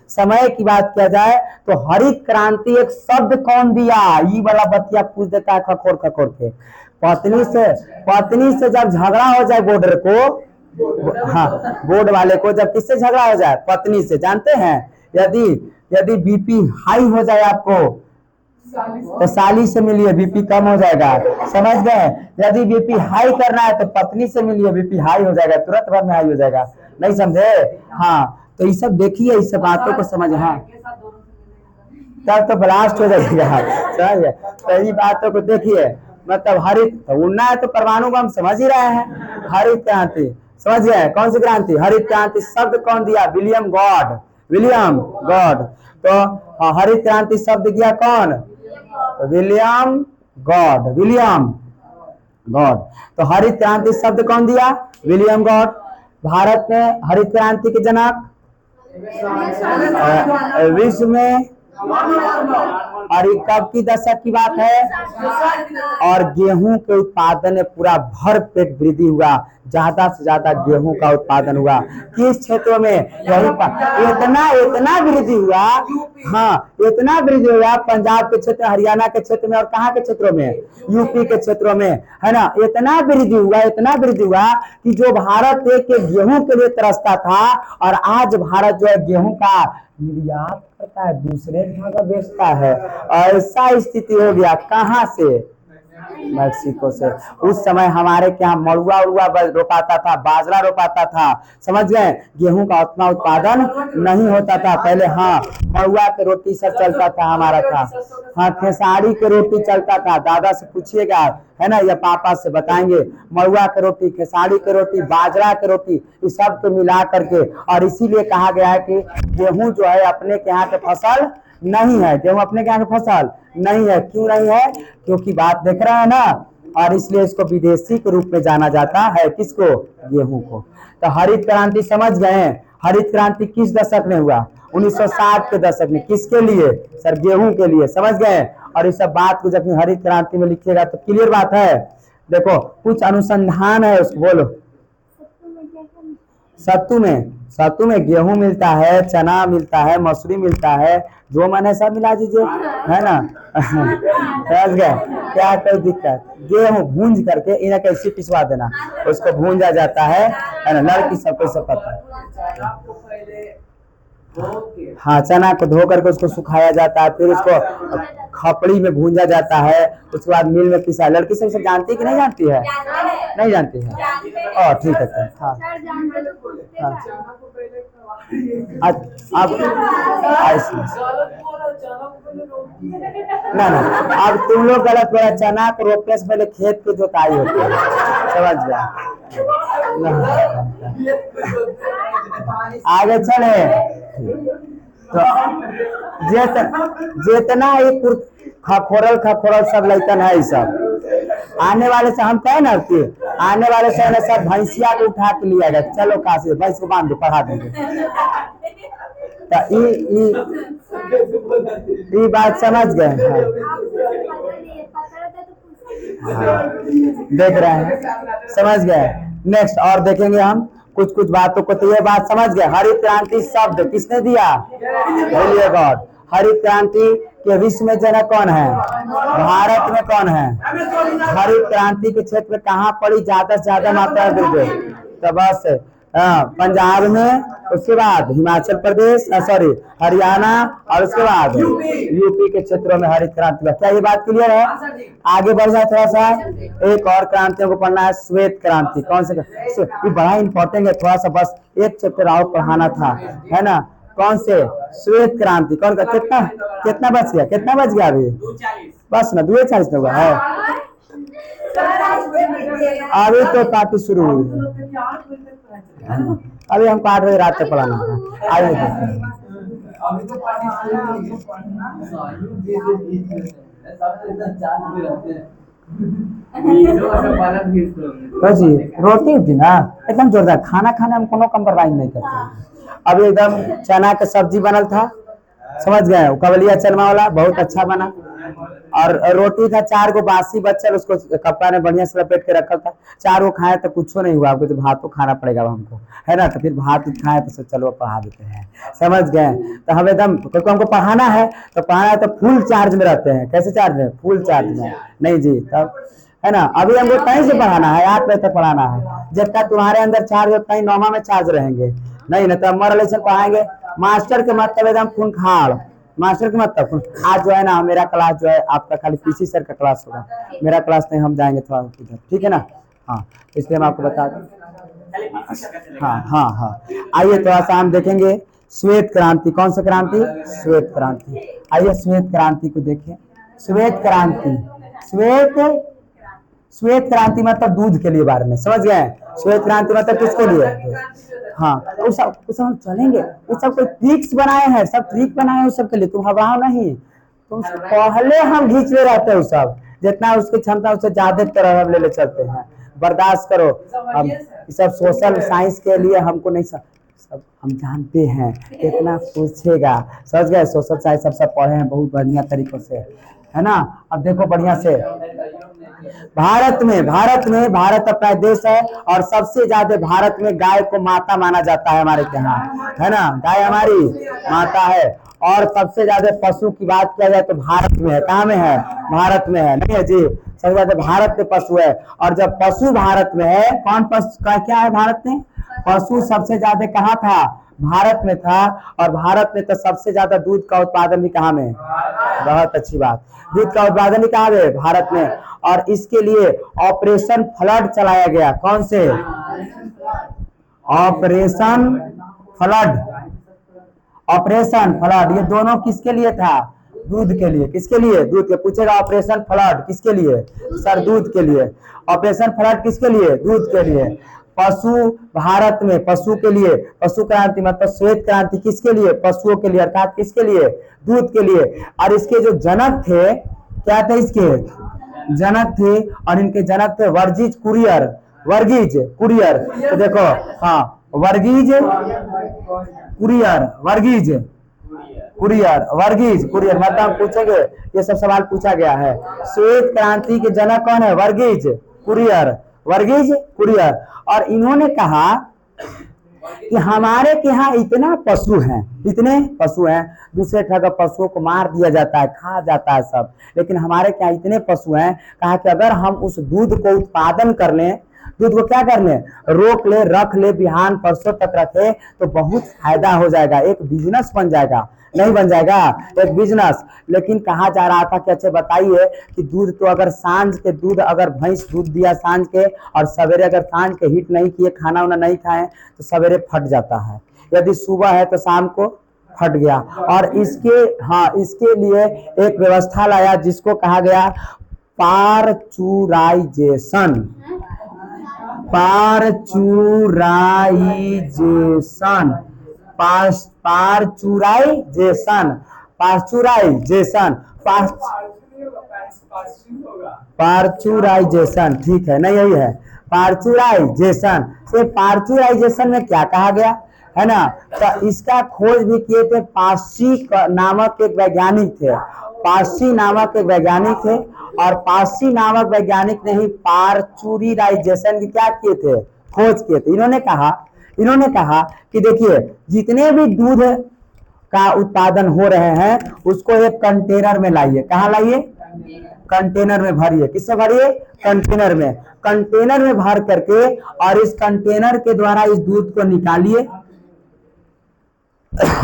समय की बात किया जाए तो हरित क्रांति एक शब्द कौन दिया? ये वाला बतिया पूछ देता है खखोर खखोर के। पत्नी से जब झगड़ा हो जाए बॉर्डर को, हाँ बोर्ड वाले को जब किससे झगड़ा हो जाए? पत्नी से। जानते हैं यदि बीपी हाई हो जाए आपको तो साली से मिलिए, बीपी कम हो जाएगा। समझ गए? यदि बीपी हाई करना है तो पत्नी से मिलिए, बीपी हाई हो जाएगा, तुरंत भर में हाई हो जाएगा। नहीं समझे? हाँ, तो ये सब देखिए, इस सब बातों को समझ। हाँ, तब तो ब्लास्ट हो जाएगा। समझ? तो ये बातों को देखिए, मतलब हरित तो उड़ना है तो परमाणु बम समझ ही रहे हैं। हरित क्रांति समझ गए? कौन सी क्रांति? हरित क्रांति शब्द कौन दिया? William God. तो हरित क्रांति शब्द दिया कौन? William God. तो हरित क्रांति शब्द कौन दिया? William God. भारत में हरित क्रांति के जनक विश्व में, और ये कब की दशक की बात है? और गेहूं के उत्पादन में पूरा भर पेट वृद्धि हुआ, ज्यादा से ज्यादा गेहूं का उत्पादन हुआ। किस क्षेत्रों में? इतना वृद्धि हुआ, हाँ इतना वृद्धि हुआ पंजाब के क्षेत्र, हरियाणा के क्षेत्र में, और कहाँ के क्षेत्रों में? यूपी के क्षेत्रों में, है ना। इतना वृद्धि हुआ कि जो भारत एक गेहूं के लिए तरसता था, और आज भारत जो है गेहूं का निर्यात करता है, दूसरे जगह बेचता है। ऐसा स्थिति हो गया। कहाँ से? मैक्सिको से। उस समय हमारे क्या मड़ुआ रोपाता था, बाजरा रोपाता था। समझ गए? गेहूं का उतना उत्पादन नहीं होता था पहले। हाँ, मड़ुआ के रोटी सब चलता था हमारा था। हाँ, खेसारी के रोटी चलता था। दादा से पूछिएगा, है ना, या पापा से बताएंगे। मड़ुआ के रोटी, खेसारी के रोटी, बाजरा के रोटी, इस सब को मिला करके। और इसीलिए कहा गया है कि गेहूं जो है अपने के यहाँ के फसल नहीं है। गेहूं अपने के यहाँ की फसल नहीं है। क्यों नहीं है? क्योंकि बात देख रहे हैं ना, और इसलिए इसको विदेशी के रूप में जाना जाता है। किसको? गेहूं को। तो हरित क्रांति समझ गए? हरित क्रांति किस दशक में हुआ? 1960 के दशक में। किसके लिए? सर गेहूं के लिए। समझ गए? और इस सब बात को जब हरित क्रांति में लिखिएगा तो क्लियर बात है। देखो कुछ अनुसंधान है उसको बोलो। सत्तू में गेहूं मिलता है, चना मिलता है, मसूरी मिलता है, जो मन है सब मिला दीजिए, है ना। समझ गए? क्या कोई दिक्कत? गेहूं भूंज करके इन्हें कैसे पिसवा देना, उसको भूंजा जाता है ना। लड़की सबको सब पता है। हाँ, चना को धो करके उसको सुखाया जाता है, फिर उसको खपड़ी में भूंजा जाता है, उसके बाद मिल में पिसा। लड़की सब जानती है कि नहीं जानती है? नहीं जानती है। और ठीक है। हाँ, अब ना अब तुम लोग गलत बोला। चना को रोपने से पहले खेत की जोताई होती है। समझ गया? आगे चले तो जितना ही खखोरल सब लैतन है, सब आने वाले से हम कहे ना कि आने वाले से ना सब भैंसिया को उठा के लिया गया। चलो काशी भैंस को बांध दो, पढ़ा देंगे। तो ये बात समझ गए? हाँ, देख रहे हैं, समझ गए? नेक्स्ट और देखेंगे हम कुछ बातों को। तो ये बात समझ गए? हरित क्रांति शब्द किसने दिया? गॉड। हरित क्रांति के विश्व में जनक कौन है? भारत में कौन है? हरित क्रांति के क्षेत्र में कहाँ पड़ी ज्यादा से ज्यादा मात्रा में? तो बस पंजाब में, उसके बाद हिमाचल प्रदेश, सॉरी हरियाणा, और उसके बाद यूपी के क्षेत्रों में हरित क्रांति। क्या ये बात क्लियर है? आगे बढ़ जाए थोड़ा सा। एक और क्रांतियों को पढ़ना है, श्वेत क्रांति। कौन से? ये बड़ा इंपॉर्टेंट है, थोड़ा सा बस एक चैप्टर और पढ़ाना था, है ना। कौन से? श्वेत क्रांति। कौन का? कितना बच गया? कितना बच गया अभी? बस ना 2:40 होगा है। अभी तो पार्टी शुरू हुई है। अभी हमको 8 बजे रात तक पढ़ाना है। आइए देखते हैं। हीरो का बालक भी इसको तो जी रोटी होती ना एकदम जोरदार, खाना खाने में कोनो कम्प्रोमाइज नहीं करते हैं। अभी एकदम चना का सब्जी बनल था, समझ गए, कवलिया चरमा वाला बहुत अच्छा बना। और रोटी था 4 गो बासी बच्चल, उसको कपड़ा ने बढ़िया से लपेट के रखा था। 4 गो खाए तो कुछ नहीं हुआ, आपको तो भात तो खाना पड़ेगा अब हमको, है ना। तो फिर भात खाए तो चलो पढ़ा देते हैं, समझ गए। तो हम एकदम, क्योंकि हमको पढ़ाना है तो पढ़ाना है तो फुल चार्ज में रहते हैं। कैसे चार्ज में? फुल चार्ज में। नहीं जी, तब है ना। अभी हमको कहीं से पढ़ाना है, 8 बजे तक पढ़ाना है। जब तक तुम्हारे अंदर चार्ज उतना ही 9 में चार्ज रहेंगे, नहीं ना तो हमारा लेसन पढ़ाएंगे। मास्टर के मतलब एकदम खूंखार, मास्टर के मतलब आज जो है ना मेरा क्लास जो है, आपका खाली पीसी सर का क्लास होगा, मेरा क्लास नहीं, हम जाएंगे थोड़ा उधर, ठीक है ना। हाँ, इसलिए हम आपको बता दें। हाँ हाँ हाँ, आइए थोड़ा सा हम देखेंगे श्वेत क्रांति। कौन सा क्रांति? श्वेत क्रांति। आइए श्वेत क्रांति को देखें। श्वेत क्रांति, श्वेत श्वेत क्रांति मतलब दूध के लिए बारे में, समझ गए। श्वेत क्रांति मतलब किसके लिए? हाँ, उस सब हम चलेंगे, उस सब कोई ट्रिक्स बनाए हैं, सब ट्रिक बनाए हैं उस सब के लिए, तुम घबराओ नहीं। तुम पहले हम घींचते रहते हैं, उस सब जितना उसकी क्षमता उससे ज्यादा तरह हम ले चलते हैं, बर्दाश्त करो। हम सब सोशल साइंस के लिए हमको नहीं सब हम जानते हैं, कितना पूछेगा, समझ गए। सोशल साइंस सब पढ़े हैं बहुत बढ़िया तरीकों से, है ना। अब देखो बढ़िया से, भारत में भारत अपना देश है और सबसे ज्यादा भारत में गाय को माता माना जाता है हमारे यहाँ, है ना। गाय हमारी माता है। और सबसे ज्यादा पशु की बात किया जाए तो भारत में है। कहाँ में है? भारत में है, नहीं है जी। सबसे ज्यादा भारत में पशु है। और जब पशु भारत में है, कौन पशु का क्या है भारत में? पशु सबसे ज्यादा कहाँ था? भारत में था। और भारत में तो सबसे ज्यादा दूध का उत्पादन भी कहाँ में? बहुत अच्छी बात, दूध का उत्पादन भी कहाँ है? भारत में। और इसके लिए ऑपरेशन फ्लड चलाया गया। कौन से? Operation flood, operation flood. ये दोनों किसके लिए था? दूध के लिए। किसके लिए? दूध के। पूछेगा ऑपरेशन फ्लड किसके लिए? सर दूध के लिए। ऑपरेशन फ्लड किसके लिए? दूध के लिए। पशु भारत में पशु के लिए, पशु क्रांति मतलब श्वेत क्रांति किसके लिए? पशुओं के लिए, अर्थात किसके लिए? दूध के लिए। और इसके जो जनक थे, क्या थे इसके जनक थे? और इनके जनक थे वर्गीज कुरियर, वर्गीज कुरियर। तो देखो, हाँ, वर्गीज कुरियर, वर्गीज कुरियर, वर्गीज कुरियर मतलब पूछेंगे, ये सब सवाल पूछा गया है। श्वेत क्रांति के जनक कौन है? वर्गीज कुरियर, वर्गीज कुरियर। और इन्होंने कहा कि हमारे के यहाँ इतना पशु हैं, इतने पशु हैं, दूसरे ठग पशुओं को मार दिया जाता है, खा जाता है सब, लेकिन हमारे के यहाँ इतने पशु हैं। कहा कि अगर हम उस दूध को उत्पादन कर लें, दूध को क्या कर ले? रोक ले, रख ले, बिहान परसों तक रखे तो बहुत फायदा हो जाएगा, एक बिजनेस बन जाएगा। नहीं बन जाएगा? एक बिजनेस। लेकिन कहा जा रहा था कि अच्छा बताइए कि दूध तो अगर सांझ के दूध, अगर भैंस दूध दिया सांझ के और सवेरे अगर सांझ के हीट नहीं किए, खाना वाना नहीं खाए तो सवेरे फट जाता है, यदि सुबह है तो शाम को फट गया। और इसके, हाँ, इसके लिए एक व्यवस्था लाया जिसको कहा गया पारचूराइजेशन, पारचूराइजेशन, पारचूराइजेशन, पारचूराइजेशन, पारचूराइजेशन, ठीक है ना, यही है पारचूराइजेशन। से पारचूराइजेशन में क्या कहा गया है ना, तो इसका खोज भी किए थे पास्ची नामक एक वैज्ञानिक थे, पास्ची नामक एक वैज्ञानिक थे। और पास्ची नामक वैज्ञानिक ने ही पारचूराइजेशन की क्या किए थे? खोज किए थे। इन्होंने कहा कि देखिए जितने भी दूध का उत्पादन हो रहे हैं उसको एक कंटेनर में लाइए। कहाँ लाइए? कंटेनर में भरिए। किससे भरिए? कंटेनर में। कंटेनर में भर करके और इस कंटेनर के द्वारा इस दूध को निकालिए,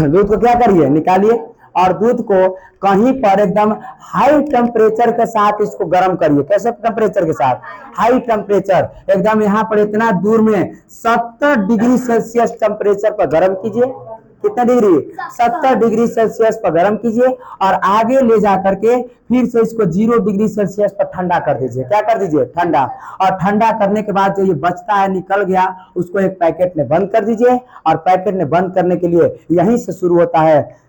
दूध को क्या करिए? निकालिए। और दूध को कहीं पर एकदम हाई टेम्परेचर के साथ इसको गर्म करिए। कैसे टेम्परेचर के साथ? हाई टेम्परेचर, एकदम यहाँ पर इतना दूर में 70 डिग्री सेल्सियस टेम्परेचर पर गर्म कीजिए। कितना डिग्री? 70 डिग्री सेल्सियस पर गर्म कीजिए। और आगे ले जाकर के फिर से इसको 0 डिग्री सेल्सियस पर ठंडा कर दीजिए। क्या कर दीजिए? ठंडा। और ठंडा करने के बाद जो ये बचता है, निकल गया, उसको एक पैकेट में बंद कर दीजिए। और पैकेट में बंद करने के लिए यहीं से शुरू होता है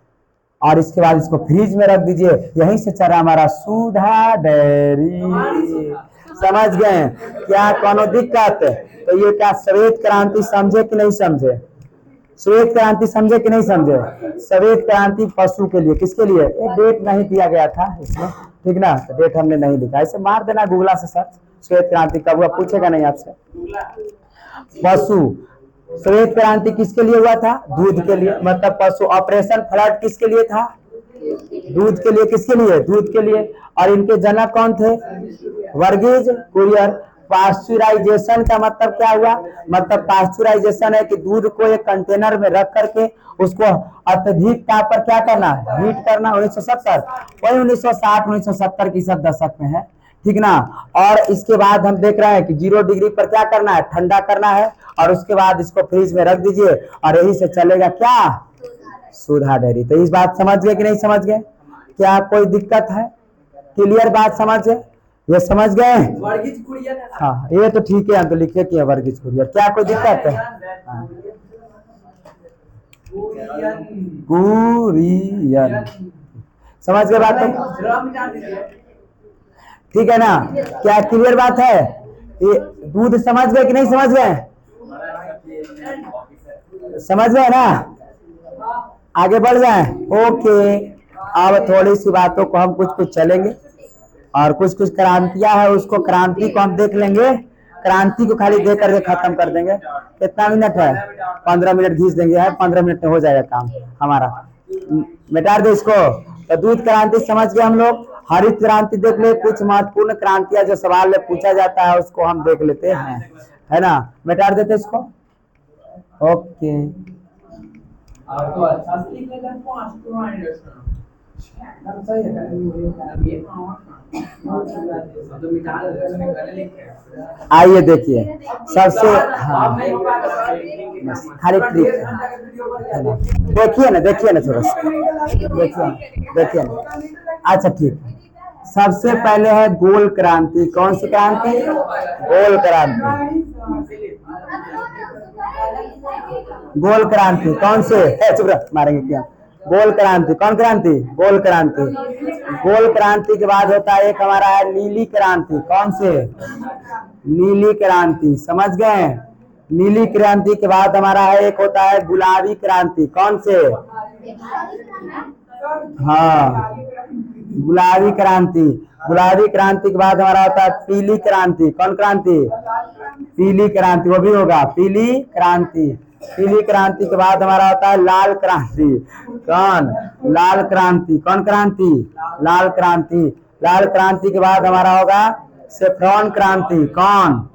और इसके बाद इसको फ्रिज में रख दीजिए। यहीं से चला हमारा सुधा डेयरी। समझ गए? क्या कोनो दिक्कत? तो ये क्या श्वेत क्रांति समझे कि नहीं समझे? श्वेत क्रांति समझे कि नहीं समझे? श्वेत क्रांति पशु के लिए, किसके लिए? एक डेट नहीं दिया गया था इसमें, ठीक ना, तो डेट हमने नहीं लिखा। ऐसे मार देना गूगला से सर्च, श्वेत क्रांति कब हुआ, पूछेगा नहीं आपसे। पशु, श्वेत क्रांति किसके लिए हुआ था? दूध के लिए, मतलब पशु। ऑपरेशन फ्लड किसके लिए था? दूध के लिए। किसके लिए? दूध के लिए। और इनके जनक कौन थे? वर्गीज कुरियन। पास्चुराइजेशन का मतलब क्या हुआ? मतलब पास्चुराइजेशन है कि दूध को एक कंटेनर में रख करके उसको अत्यधिक ताप पर क्या करना, हीट करना। 1970, वही 1960 1970 की सब दशक में है, ठीक ना। और इसके बाद हम देख रहे हैं कि 0 डिग्री पर क्या करना है, ठंडा करना है, और उसके बाद इसको फ्रिज में रख दीजिए और यही से चलेगा क्या, सुधा डेयरी। तो इस बात समझ गए कि नहीं समझ गए? क्या कोई दिक्कत है? क्लियर बात समझ गए? ये समझ गए? हाँ, ये तो ठीक है, हम तो लिखे कि वर्गीज कुरियन। क्या कोई दिक्कत है? हाँ। कुरियन, समझ गए बात? तो ठीक है ना? क्या क्लियर बात है? ये दूध समझ गए कि नहीं समझ गए? समझ गए ना? आगे बढ़ जाए? ओके। अब थोड़ी सी बातों को हम कुछ चलेंगे और कुछ क्रांतियां है, उसको क्रांति को हम देख लेंगे। क्रांति को खाली देख करके खत्म कर देंगे। कितना मिनट है? 15 मिनट घींच देंगे, है 15 मिनट में हो जाएगा काम हमारा। मिटा दे इसको। तो दूध क्रांति समझ गए हम लोग। हरित क्रांति देख ले। कुछ महत्वपूर्ण क्रांतियां जो सवाल में पूछा जाता है उसको हम देख लेते हैं, है ना। मिटा देते इसको। ओके। तो अच्छा से लिख लेते हैं 5 तो आइए देखिए सबसे, हाँ खाली ट्रिक है ना। देखिए ना थोड़ा सा देखिए ना। अच्छा ठीक है। सबसे पहले है गोल क्रांति। कौन सी क्रांति? गोल क्रांति। गोल क्रांति कौन से? चुप रह, मारेंगे क्या। गोल क्रांति। कौन क्रांति? गोल क्रांति। गोल क्रांति के बाद होता है एक हमारा है नीली क्रांति। कौन से? नीली क्रांति। समझ गए? नीली क्रांति के बाद हमारा है एक होता है गुलाबी क्रांति। कौन से? हाँ, गुलाबी क्रांति। गुलाबी क्रांति के बाद हमारा होता है पीली क्रांति। कौन क्रांति? पीली क्रांति, वो भी होगा पीली क्रांति। पीली क्रांति के बाद हमारा होता है लाल क्रांति। कौन? लाल क्रांति। कौन क्रांति? लाल क्रांति। लाल क्रांति के बाद हमारा होगा सेफ्रॉन क्रांति। कौन?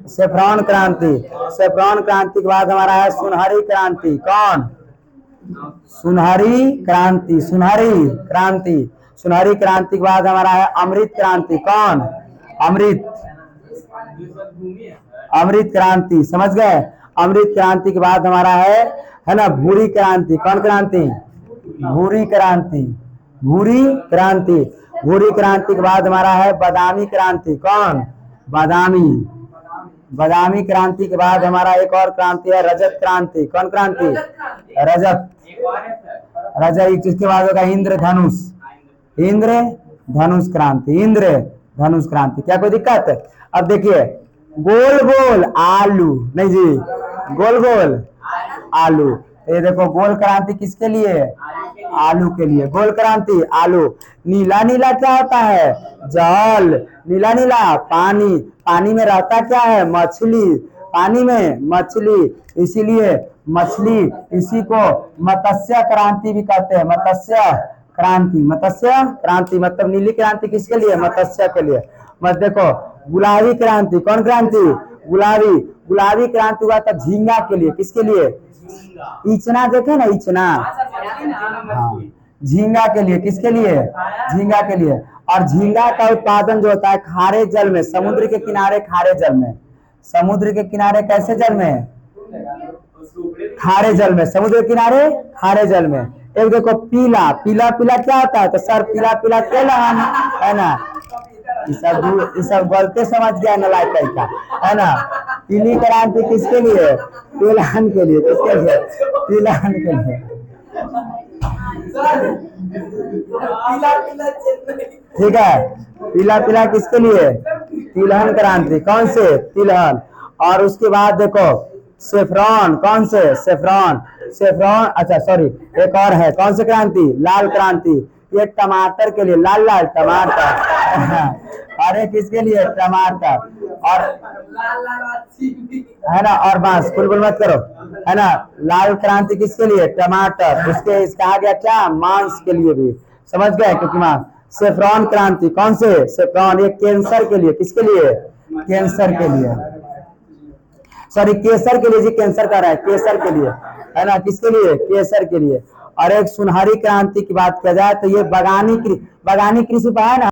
सेफ्रॉन क्रांति। सेफ्रॉन क्रांति के बाद हमारा है सुनहरी क्रांति। कौन? सुनहरी क्रांति। सुनहरी क्रांति। सुनहरी क्रांति के बाद हमारा है अमृत क्रांति। कौन? अमृत क्रांति। समझ गए? अमृत क्रांति के बाद हमारा है ना भूरी क्रांति। कौन क्रांति? भूरी क्रांति। भूरी क्रांति। भूरी क्रांति के बाद हमारा है बादामी क्रांति। कौन? बादामी। बादामी क्रांति के बाद हमारा एक और क्रांति है रजत क्रांति। कौन क्रांति? रजत। रजत। इसके बाद होगा इंद्रधनुष। इंद्रधनुष क्रांति। इंद्रधनुष क्रांति। क्या कोई दिक्कत है? अब देखिए गोल गोल आलू, नहीं जी, गोल गोल आलू। ये देखो गोल क्रांति किसके लिए? आलू के लिए। गोल क्रांति आलू। नीला नीला क्या होता है? जल। नीला नीला पानी। पानी में रहता क्या है? मछली। पानी में मछली, इसीलिए मछली। इसी को मत्स्य क्रांति भी कहते हैं। मत्स्य क्रांति। मत्स्य क्रांति मतलब नीली क्रांति किसके लिए? मत्स्य के लिए। मत देखो गुलाबी क्रांति। कौन क्रांति? गुलाबी। गुलाबी क्रांति हुआ था झींगा के लिए। किसके लिए? इचना देखे ना, इचना। हाँ, झींगा के लिए। किसके लिए? झींगा के लिए। और झींगा का उत्पादन जो होता है खारे जल में, समुद्र के किनारे खारे जल में। समुद्र के किनारे कैसे जल में? खारे जल में। समुद्र के किनारे खारे जल में। एक देखो पीला। पीला पीला क्या होता है? तो सर पीला पीला तेल है ना। ये सब गलते समझ गया नलायक का, है ना। पीली क्रांति किसके लिए? तिलहन के लिए। किसके लिए? तिलहन के लिए। पीला पीला चेन्नई। ठीक है, पीला पीला किसके लिए? तिलहन क्रांति। कौन से? तिलहन। और उसके बाद देखो सेफ्रॉन। कौन से? सेफ्रॉन। सेफ्रॉन, अच्छा सॉरी, एक और है। कौन सी क्रांति? लाल क्रांति। ये टमाटर के लिए, लाल लाल टमाटर। अरे किसके लिए? टमाटर। और लाल लाल अच्छी है ना, और बस बुलबुल मत करो, है ना। लाल क्रांति किसके लिए? टमाटर। उसके कहा गया क्या? मांस के लिए भी, समझ गए? क्योंकि मांस। सेफ्रॉन क्रांति। कौन से? सेफ्रॉन, ये कैंसर के लिए। किसके लिए? कैंसर के लिए। सॉरी, केसर के लिए जी, कैंसर का रहा है, केसर के लिए, है ना। किसके लिए? केसर के लिए। और एक सुनहरी क्रांति की बात किया जाए तो ये बगानी कृषि पर है ना।